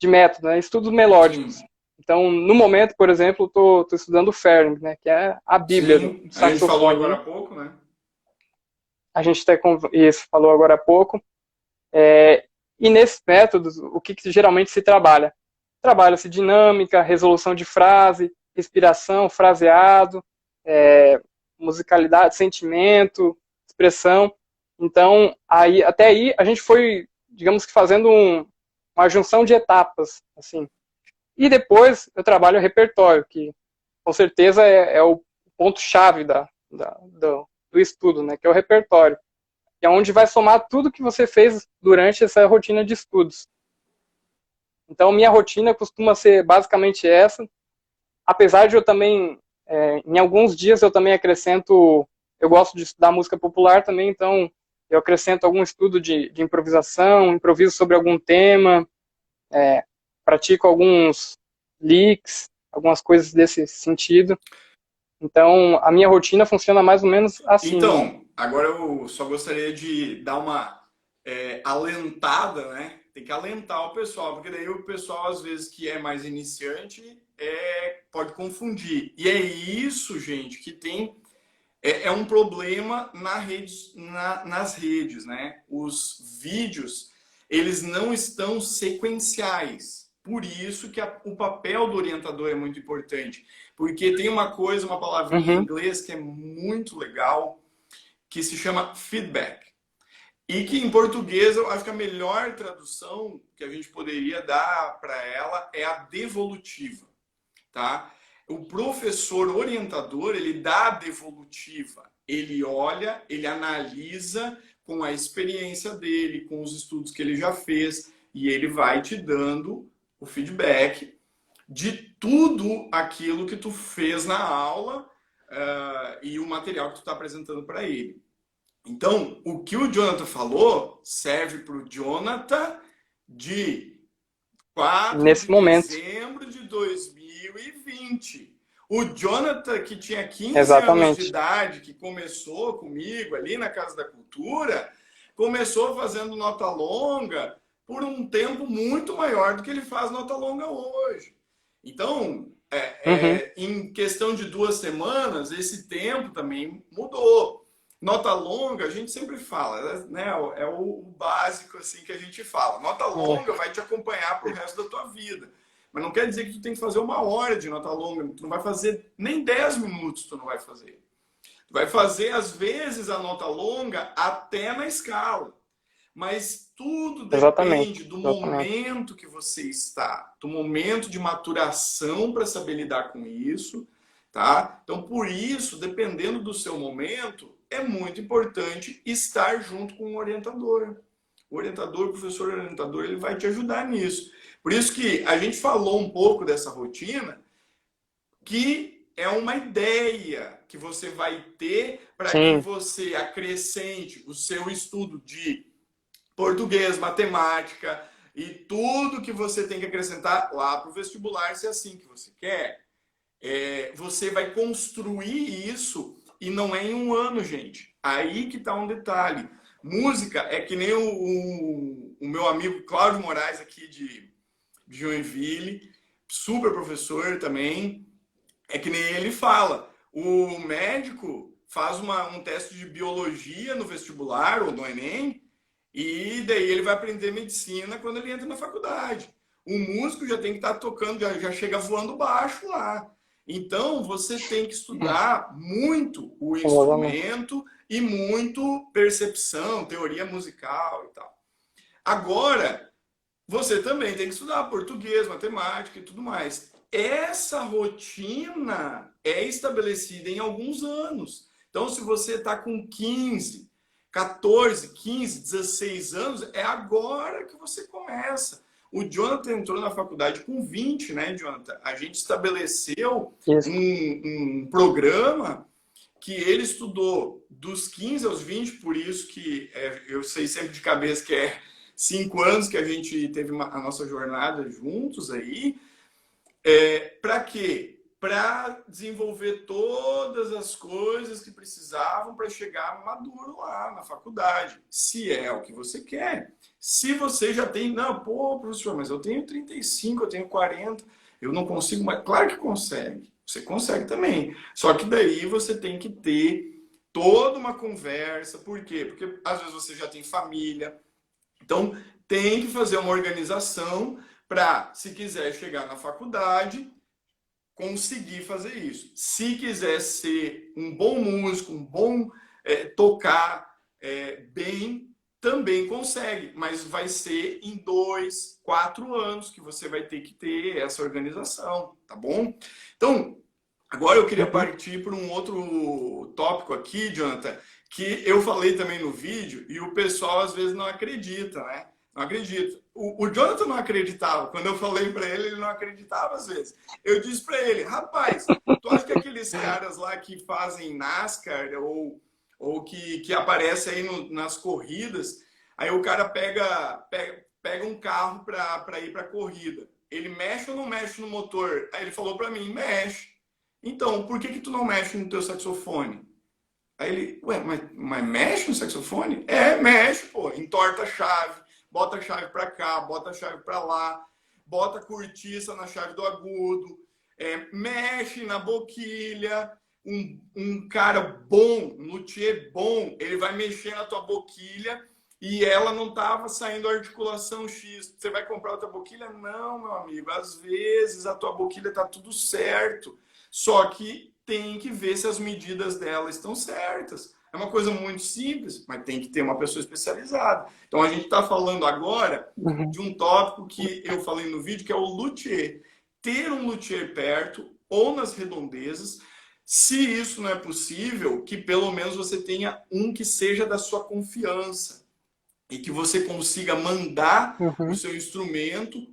método, né? Estudos melódicos. Sim. Então, no momento, por exemplo, estou estudando o Fairing, né? Que é a bíblia do Sim, a gente falou saxofone, agora né? há pouco, né? A gente até isso falou agora há pouco. E nesses métodos, o que geralmente se trabalha? Trabalha-se dinâmica, resolução de frase, respiração, fraseado, musicalidade, sentimento, expressão. Então, até aí, a gente foi, digamos que fazendo uma junção de etapas, assim. E depois eu trabalho o repertório, que com certeza é o ponto-chave do estudo, né? Que é o repertório. Que é onde vai somar tudo que você fez durante essa rotina de estudos. Então, minha rotina costuma ser basicamente essa, apesar de eu também, em alguns dias eu também acrescento, eu gosto de estudar música popular também, então eu acrescento algum estudo de improvisação, improviso sobre algum tema, pratico alguns licks, algumas coisas desse sentido. Então, a minha rotina funciona mais ou menos assim, né? Então, agora eu só gostaria de dar uma alentada, né? Tem que alentar o pessoal, porque daí o pessoal, às vezes, que é mais iniciante, pode confundir. E é isso, gente, que tem... É um problema nas redes, né? Os vídeos, eles não estão sequenciais. Por isso que o papel do orientador é muito importante. Porque tem uma palavrinha em inglês que é muito legal, que se chama feedback. E que em português eu acho que a melhor tradução que a gente poderia dar para ela é a devolutiva, tá? O professor orientador, ele dá a devolutiva. Ele olha, ele analisa com a experiência dele, com os estudos que ele já fez, e ele vai te dando o feedback de tudo aquilo que tu fez na aula e o material que tu está apresentando para ele. Então, o que o Jonathan falou serve para o Jonathan de 4 Nesse de momento. dezembro de 2020. O Jonathan, que tinha 15 Exatamente. anos de idade, que começou comigo ali na Casa da Cultura, começou fazendo nota longa por um tempo muito maior do que ele faz nota longa hoje. Então, em questão de 2 semanas, esse tempo também mudou. Nota longa, a gente sempre fala, né? É o básico assim que a gente fala. Nota longa vai te acompanhar pro resto da tua vida. Mas não quer dizer que tu tem que fazer 1 hora de nota longa. Tu não vai fazer nem 10 minutos, tu não vai fazer. Tu vai fazer, às vezes, a nota longa até na escala. Mas tudo depende do momento que você está, do momento de maturação para saber lidar com isso, tá? Então, por isso, dependendo do seu momento, é muito importante estar junto com o orientador. O orientador, o professor orientador, ele vai te ajudar nisso. Por isso que a gente falou um pouco dessa rotina, que é uma ideia que você vai ter para que você acrescente o seu estudo de português, matemática e tudo que você tem que acrescentar lá para o vestibular, se é assim que você quer. Você vai construir isso e não é em 1 ano, gente. Aí que está um detalhe. Música é que nem o meu amigo Cláudio Moraes aqui de Joinville, super professor também, é que nem ele fala. O médico faz um teste de biologia no vestibular ou no Enem e daí ele vai aprender medicina quando ele entra na faculdade. O músico já tem que estar tocando, já chega voando baixo lá. Então, você tem que estudar muito o instrumento e muito percepção, teoria musical e tal. Agora, você também tem que estudar português, matemática e tudo mais. Essa rotina é estabelecida em alguns anos. Então, se você está com 15, 14, 15, 16 anos, é agora que você começa. O Jonathan entrou na faculdade com 20, né, Jonathan? A gente estabeleceu um programa que ele estudou dos 15 aos 20, por isso que eu sei sempre de cabeça que é 5 anos que a gente teve a nossa jornada juntos aí. Para quê? Para desenvolver todas as coisas que precisavam para chegar maduro lá na faculdade, se é o que você quer. Se você já tem, não, pô, professor, mas eu tenho 35, eu tenho 40, eu não consigo mais. Claro que consegue, você consegue também. Só que daí você tem que ter toda uma conversa. Por quê? Porque às vezes você já tem família. Então, tem que fazer uma organização para, se quiser chegar na faculdade, conseguir fazer isso. Se quiser ser um bom músico, um bom tocar bem, também consegue, mas vai ser em 2, 4 anos que você vai ter que ter essa organização, tá bom? Então, agora eu queria partir para um outro tópico aqui, Jonathan, que eu falei também no vídeo e o pessoal às vezes não acredita, né? Não acredita. O Jonathan não acreditava. Quando eu falei para ele, ele não acreditava às vezes. Eu disse para ele, rapaz, tu acha que aqueles caras lá que fazem NASCAR ou que aparecem aí nas corridas, aí o cara pega um carro para ir para a corrida. Ele mexe ou não mexe no motor? Aí ele falou para mim, mexe. Então, por que tu não mexe no teu saxofone? Aí ele, ué, mas mexe no saxofone? Mexe, pô, entorta a chave, bota a chave para cá, bota a chave para lá, bota a cortiça na chave do agudo, mexe na boquilha. Um cara bom, um luthier bom, ele vai mexer na tua boquilha e ela não estava saindo a articulação X. Você vai comprar outra boquilha? Não, meu amigo. Às vezes a tua boquilha está tudo certo, só que tem que ver se as medidas dela estão certas. É uma coisa muito simples, mas tem que ter uma pessoa especializada. Então a gente está falando agora de um tópico que eu falei no vídeo, que é o luthier. Ter um luthier perto ou nas redondezas. Se isso não é possível, que pelo menos você tenha um que seja da sua confiança e que você consiga mandar o seu instrumento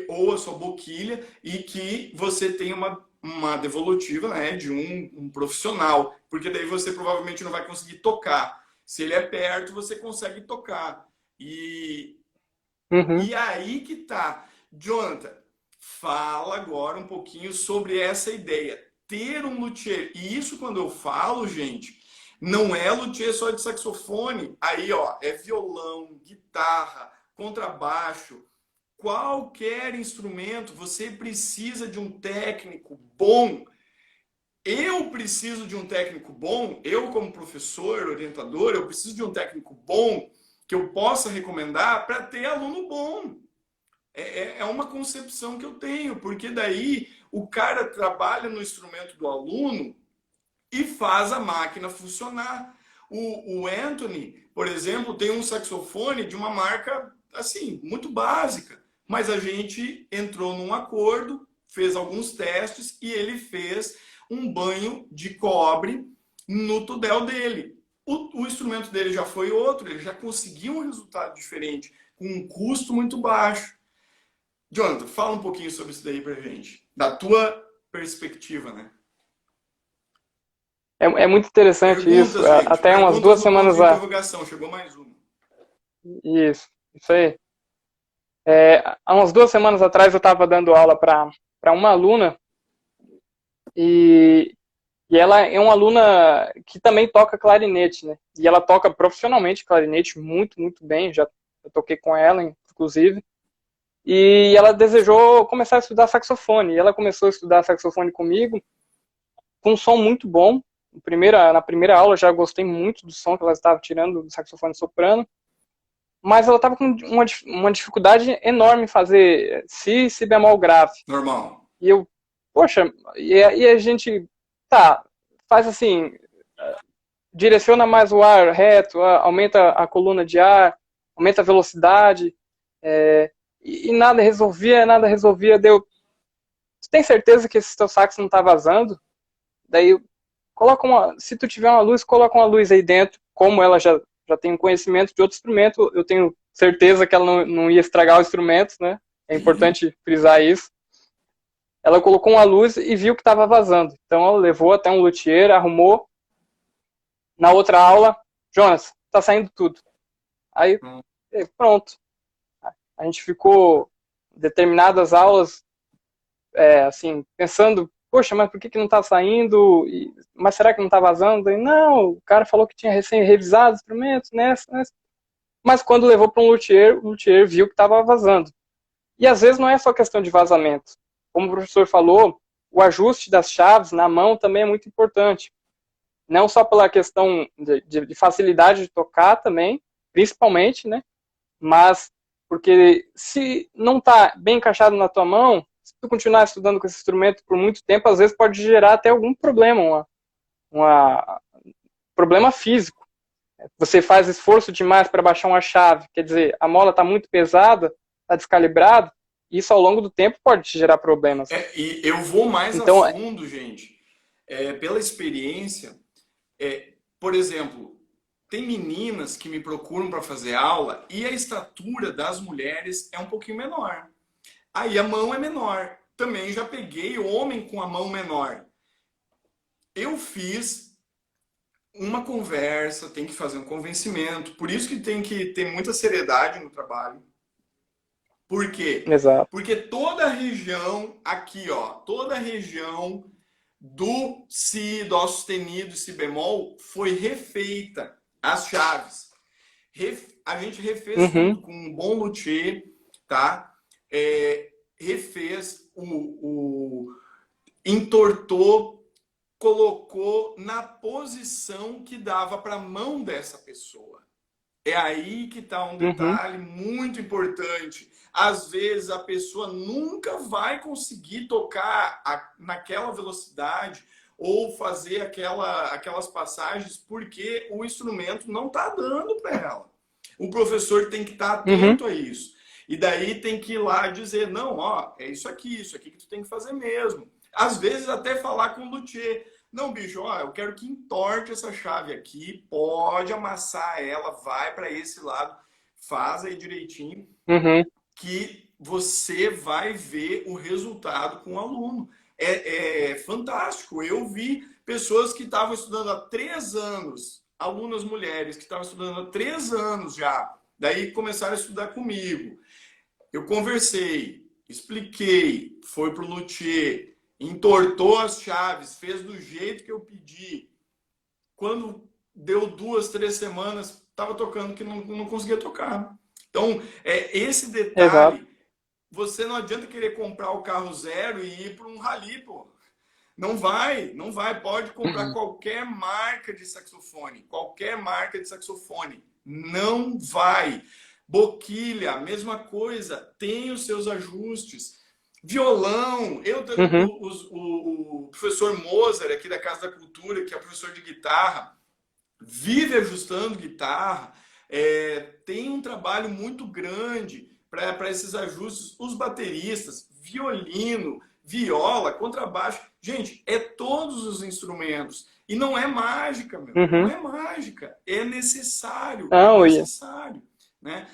ou a sua boquilha e que você tenha uma devolutiva, né, de um profissional, porque daí você provavelmente não vai conseguir tocar. Se ele é perto, você consegue tocar. E aí que tá. Jonathan, fala agora um pouquinho sobre essa ideia. Ter um luthier. E isso, quando eu falo, gente, não é luthier só de saxofone. Aí, ó, é violão, guitarra, contrabaixo, qualquer instrumento. Você precisa de um técnico bom. Eu preciso de um técnico bom. Eu, como professor, orientador, eu preciso de um técnico bom que eu possa recomendar para ter aluno bom. É uma concepção que eu tenho, porque daí o cara trabalha no instrumento do aluno e faz a máquina funcionar. O Anthony, por exemplo, tem um saxofone de uma marca, assim, muito básica, mas a gente entrou num acordo, fez alguns testes e ele fez um banho de cobre no tudel dele. O instrumento dele já foi outro, ele já conseguiu um resultado diferente, com um custo muito baixo. Jonathan, fala um pouquinho sobre isso daí pra gente, da tua perspectiva, né? É muito interessante Perguntas, isso. gente. Até umas 2 semanas de interrogação. Chegou mais uma. Isso aí. Há umas 2 semanas atrás eu estava dando aula para uma aluna e ela é uma aluna que também toca clarinete, né? E ela toca profissionalmente clarinete muito, muito bem. Eu toquei com ela, inclusive. E ela desejou começar a estudar saxofone. E ela começou a estudar saxofone comigo com um som muito bom. Na primeira aula já gostei muito do som que ela estava tirando do saxofone soprano. Mas ela estava com uma dificuldade enorme em fazer si bemol grave. Normal. E eu, poxa, e a gente, faz assim, direciona mais o ar reto, aumenta a coluna de ar, aumenta a velocidade, e nada resolvia, deu. Você tem certeza que esse teu sax não tá vazando? Daí, se tu tiver uma luz, coloca uma luz aí dentro, como ela já tem um conhecimento de outro instrumento, eu tenho certeza que ela não ia estragar o instrumento, né? É importante frisar isso. Ela colocou uma luz e viu que estava vazando. Então ela levou até um luthier, arrumou. Na outra aula, Jonas, tá saindo tudo. Aí, pronto. A gente ficou determinadas aulas, assim, pensando, poxa, mas por que não tá saindo? Mas será que não tá vazando? E, não, o cara falou que tinha recém-revisado os instrumentos, nessa. Mas quando levou para um luthier, o luthier viu que estava vazando. E às vezes não é só questão de vazamento. Como o professor falou, o ajuste das chaves na mão também é muito importante. Não só pela questão de facilidade de tocar também, principalmente, né? Mas porque se não está bem encaixado na tua mão, se tu continuar estudando com esse instrumento por muito tempo, às vezes pode gerar até algum problema, problema físico. Você faz esforço demais para baixar uma chave, quer dizer, a mola está muito pesada, está descalibrado, e isso ao longo do tempo pode te gerar problemas. E eu vou mais a fundo, gente, pela experiência. Por exemplo, tem meninas que me procuram para fazer aula e a estatura das mulheres é um pouquinho menor. Aí a mão é menor. Também já peguei homem com a mão menor. Eu fiz uma conversa, tem que fazer um convencimento. Por isso que tem que ter muita seriedade no trabalho. Por quê? Exato. Porque toda a região aqui, ó, toda a região do si, dó sustenido e si bemol foi refeita. As chaves. A gente refez Uhum. tudo com um bom luthier, tá? Refez entortou, colocou na posição que dava para a mão dessa pessoa. É aí que está um Uhum. detalhe muito importante. Às vezes a pessoa nunca vai conseguir tocar naquela velocidade ou fazer aquelas passagens porque o instrumento não está dando para ela. O professor tem que estar Uhum. atento a isso. E daí tem que ir lá dizer, não, ó, é isso aqui que tu tem que fazer mesmo. Às vezes até falar com o luthier. Não, bicho, ó, eu quero que entorte essa chave aqui, pode amassar ela, vai para esse lado, faz aí direitinho, Uhum. que você vai ver o resultado com o aluno. É fantástico. Eu vi pessoas que estavam estudando há 3 anos, alunas mulheres que estavam estudando há 3 anos já, daí começaram a estudar comigo. Eu conversei, expliquei, foi pro luthier, entortou as chaves, fez do jeito que eu pedi. Quando deu 2, 3 semanas, estava tocando que não conseguia tocar. Então, esse Exato. detalhe, você não adianta querer comprar o carro zero e ir para um rally, pô. Não vai, não vai. Pode comprar qualquer marca de saxofone, qualquer marca de saxofone. Não vai. Boquilha, mesma coisa, tem os seus ajustes. Violão, Uhum. o professor Mozart, aqui da Casa da Cultura, que é professor de guitarra, vive ajustando guitarra, tem um trabalho muito grande para esses ajustes. Os bateristas, violino, viola, contrabaixo, gente, é todos os instrumentos. E não é mágica, meu, não Uhum. é mágica, é necessário, é Não, ia. necessário, né?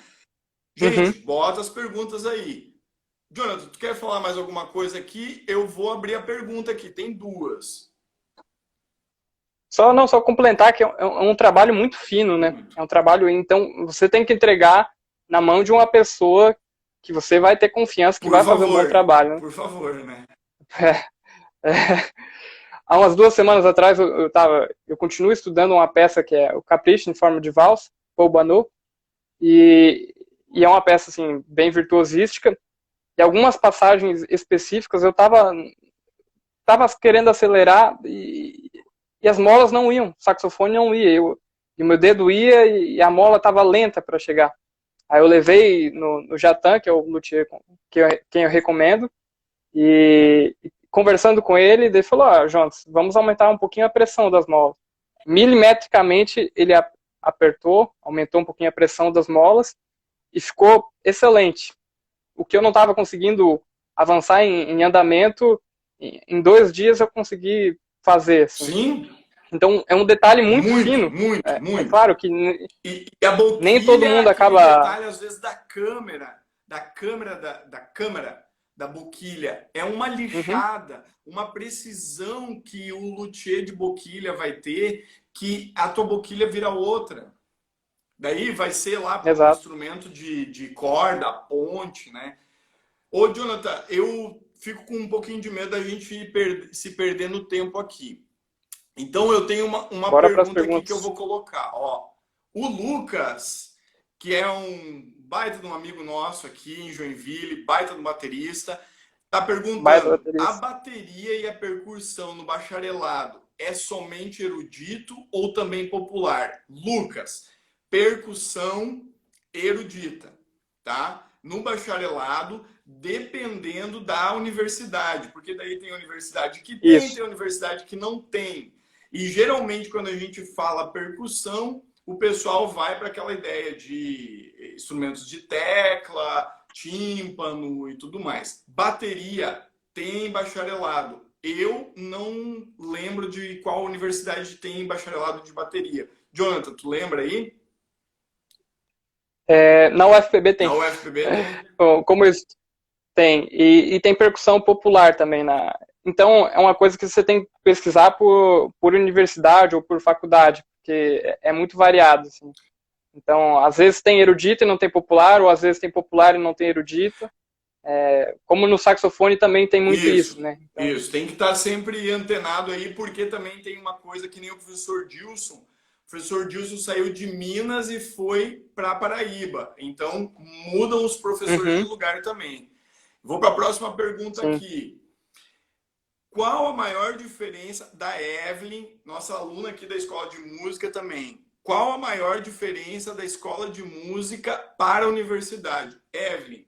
Gente, Uhum. bota as perguntas aí. Jonathan, tu quer falar mais alguma coisa aqui? Eu vou abrir a pergunta aqui, tem duas. Só complementar que é um trabalho muito fino, né? Muito. É um trabalho, então, você tem que entregar na mão de uma pessoa que você vai ter confiança que vai fazer um bom trabalho, né? Por favor, né? É, há umas 2 semanas atrás eu continuo estudando uma peça que é o Capricho em forma de valsa, Paul Banot, e, e é uma peça assim bem virtuosística. E algumas passagens específicas eu tava querendo acelerar e as molas não iam, o saxofone não ia, e o meu dedo ia e a mola estava lenta para chegar. Aí eu levei no Jatan, que é o luthier quem eu recomendo, e conversando com ele, ele falou, Jonas, vamos aumentar um pouquinho a pressão das molas. Milimetricamente ele apertou, aumentou um pouquinho a pressão das molas e ficou excelente. O que eu não estava conseguindo avançar em andamento, em 2 dias eu consegui fazer, assim. Sim, Então é um detalhe muito muito, fino. muito, É muito. claro que E a nem todo boquilha é mundo aquele acaba. detalhe, às vezes, da câmera da boquilha. É uma Uhum, lixada, uma precisão que o luthier de boquilha vai ter, que a tua boquilha vira outra. Daí vai ser lá para um exato. instrumento de corda, ponte, né? Ô, Jonathan, eu fico com um pouquinho de medo da gente se perder no tempo aqui. Então eu tenho uma Bora para as pergunta aqui que eu perguntas. vou colocar. Ó, o Lucas, que é um baita de um amigo nosso aqui em Joinville, baita de um baterista, está Baita perguntando: a baterista. bateria e a percussão no bacharelado é somente erudito ou também popular? Lucas, percussão erudita, tá? No bacharelado, dependendo da universidade, porque daí tem universidade que Isso. tem universidade que não tem. E geralmente, quando a gente fala percussão, o pessoal vai para aquela ideia de instrumentos de tecla, tímpano e tudo mais. Bateria tem bacharelado. Eu não lembro de qual universidade tem bacharelado de bateria. Jonathan, tu lembra aí? Na UFPB Na tem. UFPB tem? Como isso tem. E tem percussão popular também. Então, é uma coisa que você tem que pesquisar por universidade ou por faculdade, porque é muito variado. Assim. Então, às vezes tem erudito e não tem popular, ou às vezes tem popular e não tem erudito. Como no saxofone também tem muito isso, Isso, né? Então, isso. Tem que estar sempre antenado aí, porque também tem uma coisa que nem o professor Dilson o professor Dilson saiu de Minas e foi para Paraíba. Então, mudam os professores de Uhum. lugar também. Vou para a próxima pergunta Sim. aqui. Qual a maior diferença da Evelyn, nossa aluna aqui da Escola de Música também? Qual a maior diferença da Escola de Música para a universidade? Evelyn,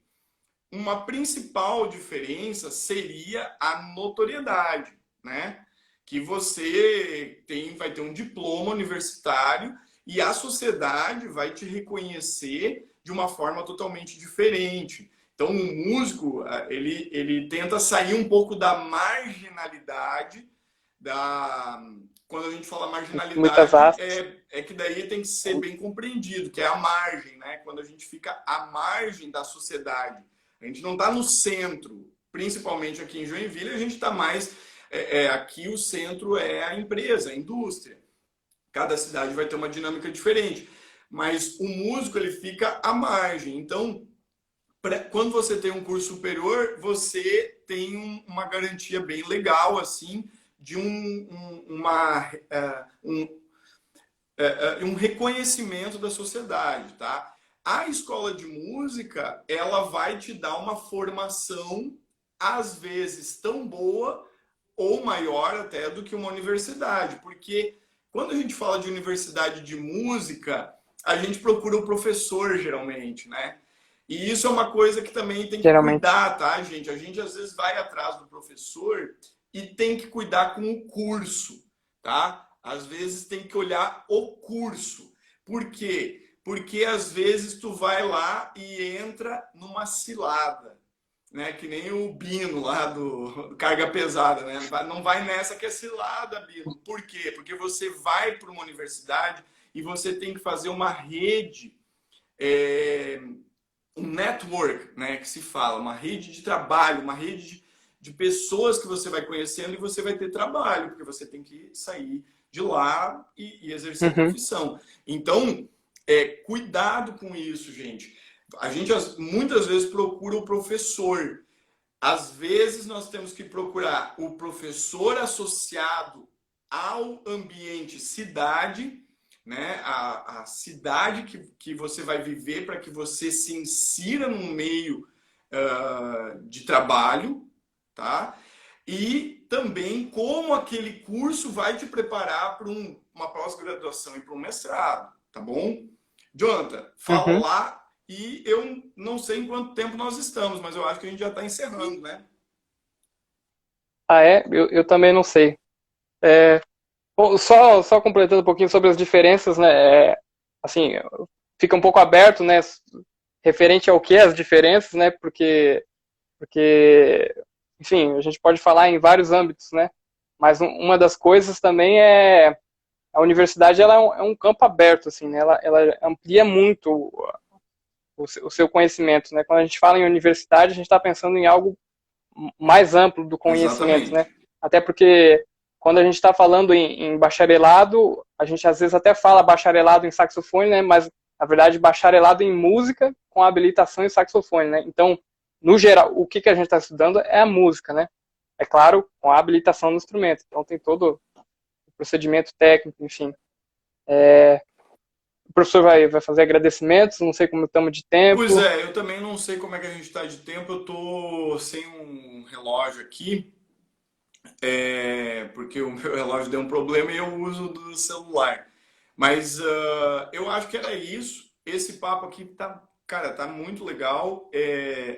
uma principal diferença seria a notoriedade, né? Que você vai ter um diploma universitário e a sociedade vai te reconhecer de uma forma totalmente diferente. Então, o músico, ele tenta sair um pouco da marginalidade, quando a gente fala Muitas marginalidade, aspas. é que daí tem que ser bem compreendido, que é a margem, né? Quando a gente fica à margem da sociedade. A gente não está no centro, principalmente aqui em Joinville, a gente está mais... aqui o centro é a empresa, a indústria. Cada cidade vai ter uma dinâmica diferente. Mas o músico, ele fica à margem. Então, quando você tem um curso superior, você tem uma garantia bem legal, assim, de um reconhecimento da sociedade, tá? A escola de música, ela vai te dar uma formação, às vezes, tão boa ou maior até do que uma universidade, porque quando a gente fala de universidade de música, a gente procura o professor, geralmente, né? E isso é uma coisa que também tem que Geralmente. cuidar, tá, gente? A gente às vezes vai atrás do professor e tem que cuidar com o curso, tá? Às vezes tem que olhar o curso. Por quê? Porque às vezes tu vai lá e entra numa cilada, né? Que nem o Bino lá do Carga Pesada, né? Não vai nessa que é cilada, Bino. Por quê? Porque você vai para uma universidade e você tem que fazer uma rede, um network, né? Que se fala, uma rede de trabalho, uma rede de pessoas que você vai conhecendo e você vai ter trabalho, porque você tem que sair de lá e exercer a Uhum. profissão. Então, cuidado com isso, gente. A gente muitas vezes procura o professor. Às vezes nós temos que procurar o professor associado ao ambiente cidade, né? A cidade que você vai viver para que você se insira num meio de trabalho, tá? E também como aquele curso vai te preparar para uma pós-graduação e para um mestrado, tá bom? Jonathan, fala Uhum. lá e eu não sei em quanto tempo nós estamos, mas eu acho que a gente já está encerrando, né? Ah, é? Eu também não sei. É, bom, só completando um pouquinho sobre as diferenças, né? Assim, fica um pouco aberto, né? Referente ao que é as diferenças, né? Porque, enfim, a gente pode falar em vários âmbitos, né? Mas uma das coisas também é a universidade, ela é um campo aberto, assim, né? Ela amplia muito o seu conhecimento, né? Quando a gente fala em universidade, a gente está pensando em algo mais amplo do conhecimento, né? Exatamente. Até porque quando a gente está falando em bacharelado, a gente às vezes até fala bacharelado em saxofone, né? Mas na verdade bacharelado em música com habilitação em saxofone, né? Então, no geral, o que a gente está estudando é a música, né? É claro, com a habilitação no instrumento. Então tem todo o procedimento técnico, enfim. O professor vai fazer agradecimentos, não sei como estamos de Pois tempo. é, eu também não sei como é que a gente está de tempo, eu tô sem um relógio aqui, porque o meu relógio deu um problema e eu uso do celular. Mas eu acho que era isso. Esse papo aqui tá, cara, tá muito legal.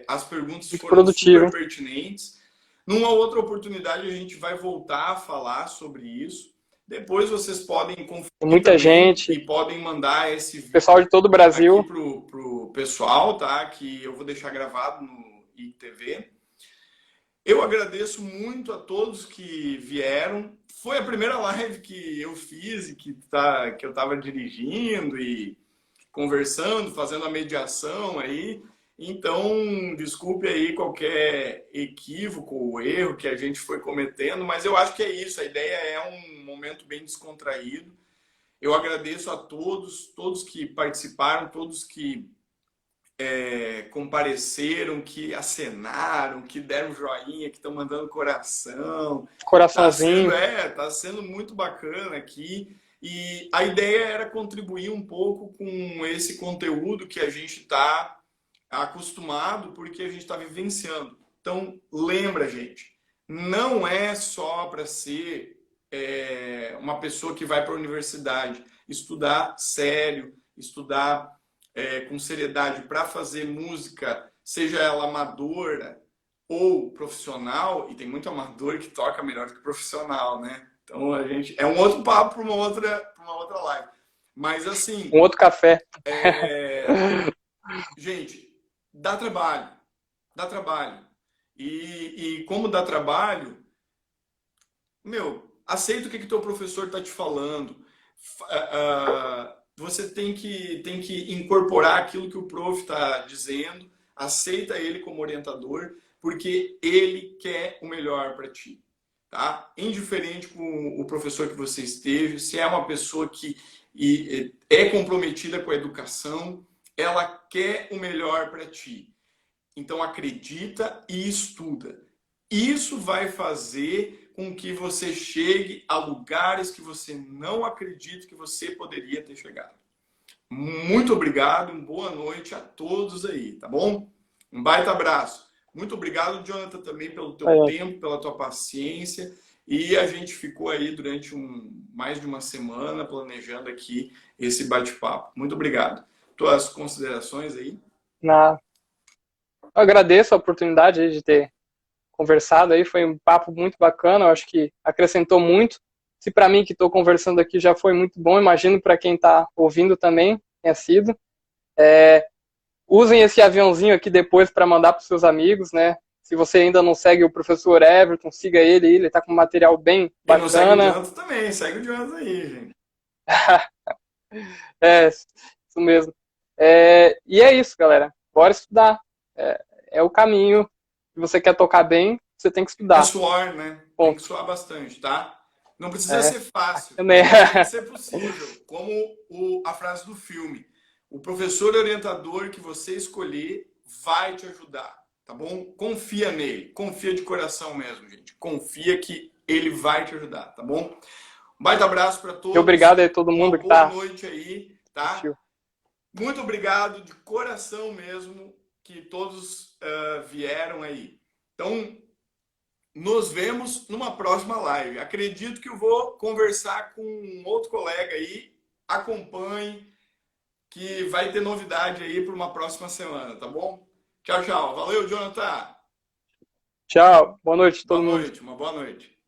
As perguntas Muito foram produtivo, super hein? pertinentes. Numa outra oportunidade a gente vai voltar a falar sobre isso. Depois vocês podem Tem conferir muita também e gente, podem mandar esse vídeo pessoal de todo o aqui Brasil. pro pessoal, tá? Que eu vou deixar gravado no IGTV. Eu agradeço muito a todos que vieram. Foi a primeira live que eu fiz e que eu estava dirigindo e conversando, fazendo a mediação aí. Então, desculpe aí qualquer equívoco ou erro que a gente foi cometendo, mas eu acho que é isso. A ideia é um momento bem descontraído. Eu agradeço a todos que participaram, todos que compareceram, que acenaram, que deram joinha, que estão mandando coração. Coraçãozinho. Tá sendo muito bacana aqui. E a ideia era contribuir um pouco com esse conteúdo que a gente está acostumado, porque a gente está vivenciando. Então, lembra, gente, não é só para ser uma pessoa que vai para a universidade estudar sério, estudar com seriedade para fazer música, seja ela amadora ou profissional, e tem muito amador que toca melhor do que profissional, né? Então a gente é um outro papo para uma outra live. Mas assim, Um outro café. gente, dá trabalho, dá trabalho. E como dá trabalho, meu, aceita o que teu professor está te falando. Você tem que incorporar aquilo que o prof está dizendo, aceita ele como orientador, porque ele quer o melhor para ti. Tá? Indiferente com o professor que você esteve, se é uma pessoa que é comprometida com a educação, ela quer o melhor para ti. Então acredita e estuda. Isso vai fazer com que você chegue a lugares que você não acredita que você poderia ter chegado. Muito obrigado, uma boa noite a todos aí, tá bom? Um baita abraço. Muito obrigado, Jonathan, também pelo teu tempo, pela tua paciência. E a gente ficou aí durante mais de uma semana planejando aqui esse bate-papo. Muito obrigado. Tuas considerações aí? Eu agradeço a oportunidade de ter conversado aí, foi um papo muito bacana, eu acho que acrescentou muito. Se para mim que estou conversando aqui já foi muito bom, imagino para quem está ouvindo também tenha sido. Usem esse aviãozinho aqui depois para mandar para os seus amigos, né? Se você ainda não segue o professor Everton, siga ele está com um material bem bacana. E não segue o Jonathan também, segue o Jonathan aí, gente. Isso mesmo. E é isso, galera. Bora estudar. É o caminho. Se você quer tocar bem, você tem que estudar. É suar, né? Tem que suar bastante, tá? Não precisa ser fácil. Também. Tem que ser possível. Como a frase do filme. O professor orientador que você escolher vai te ajudar, tá bom? Confia nele. Confia de coração mesmo, gente. Confia que ele vai te ajudar, tá bom? Um baita abraço para todos. E obrigado aí a todo mundo que tá. Boa noite aí, tá? Muito obrigado de coração mesmo que todos vieram aí. Então, nos vemos numa próxima live. Acredito que eu vou conversar com um outro colega aí. Acompanhe, que vai ter novidade aí para uma próxima semana, tá bom? Tchau, tchau. Valeu, Jonathan. Tchau. Boa noite a todo mundo. Boa noite, uma boa noite.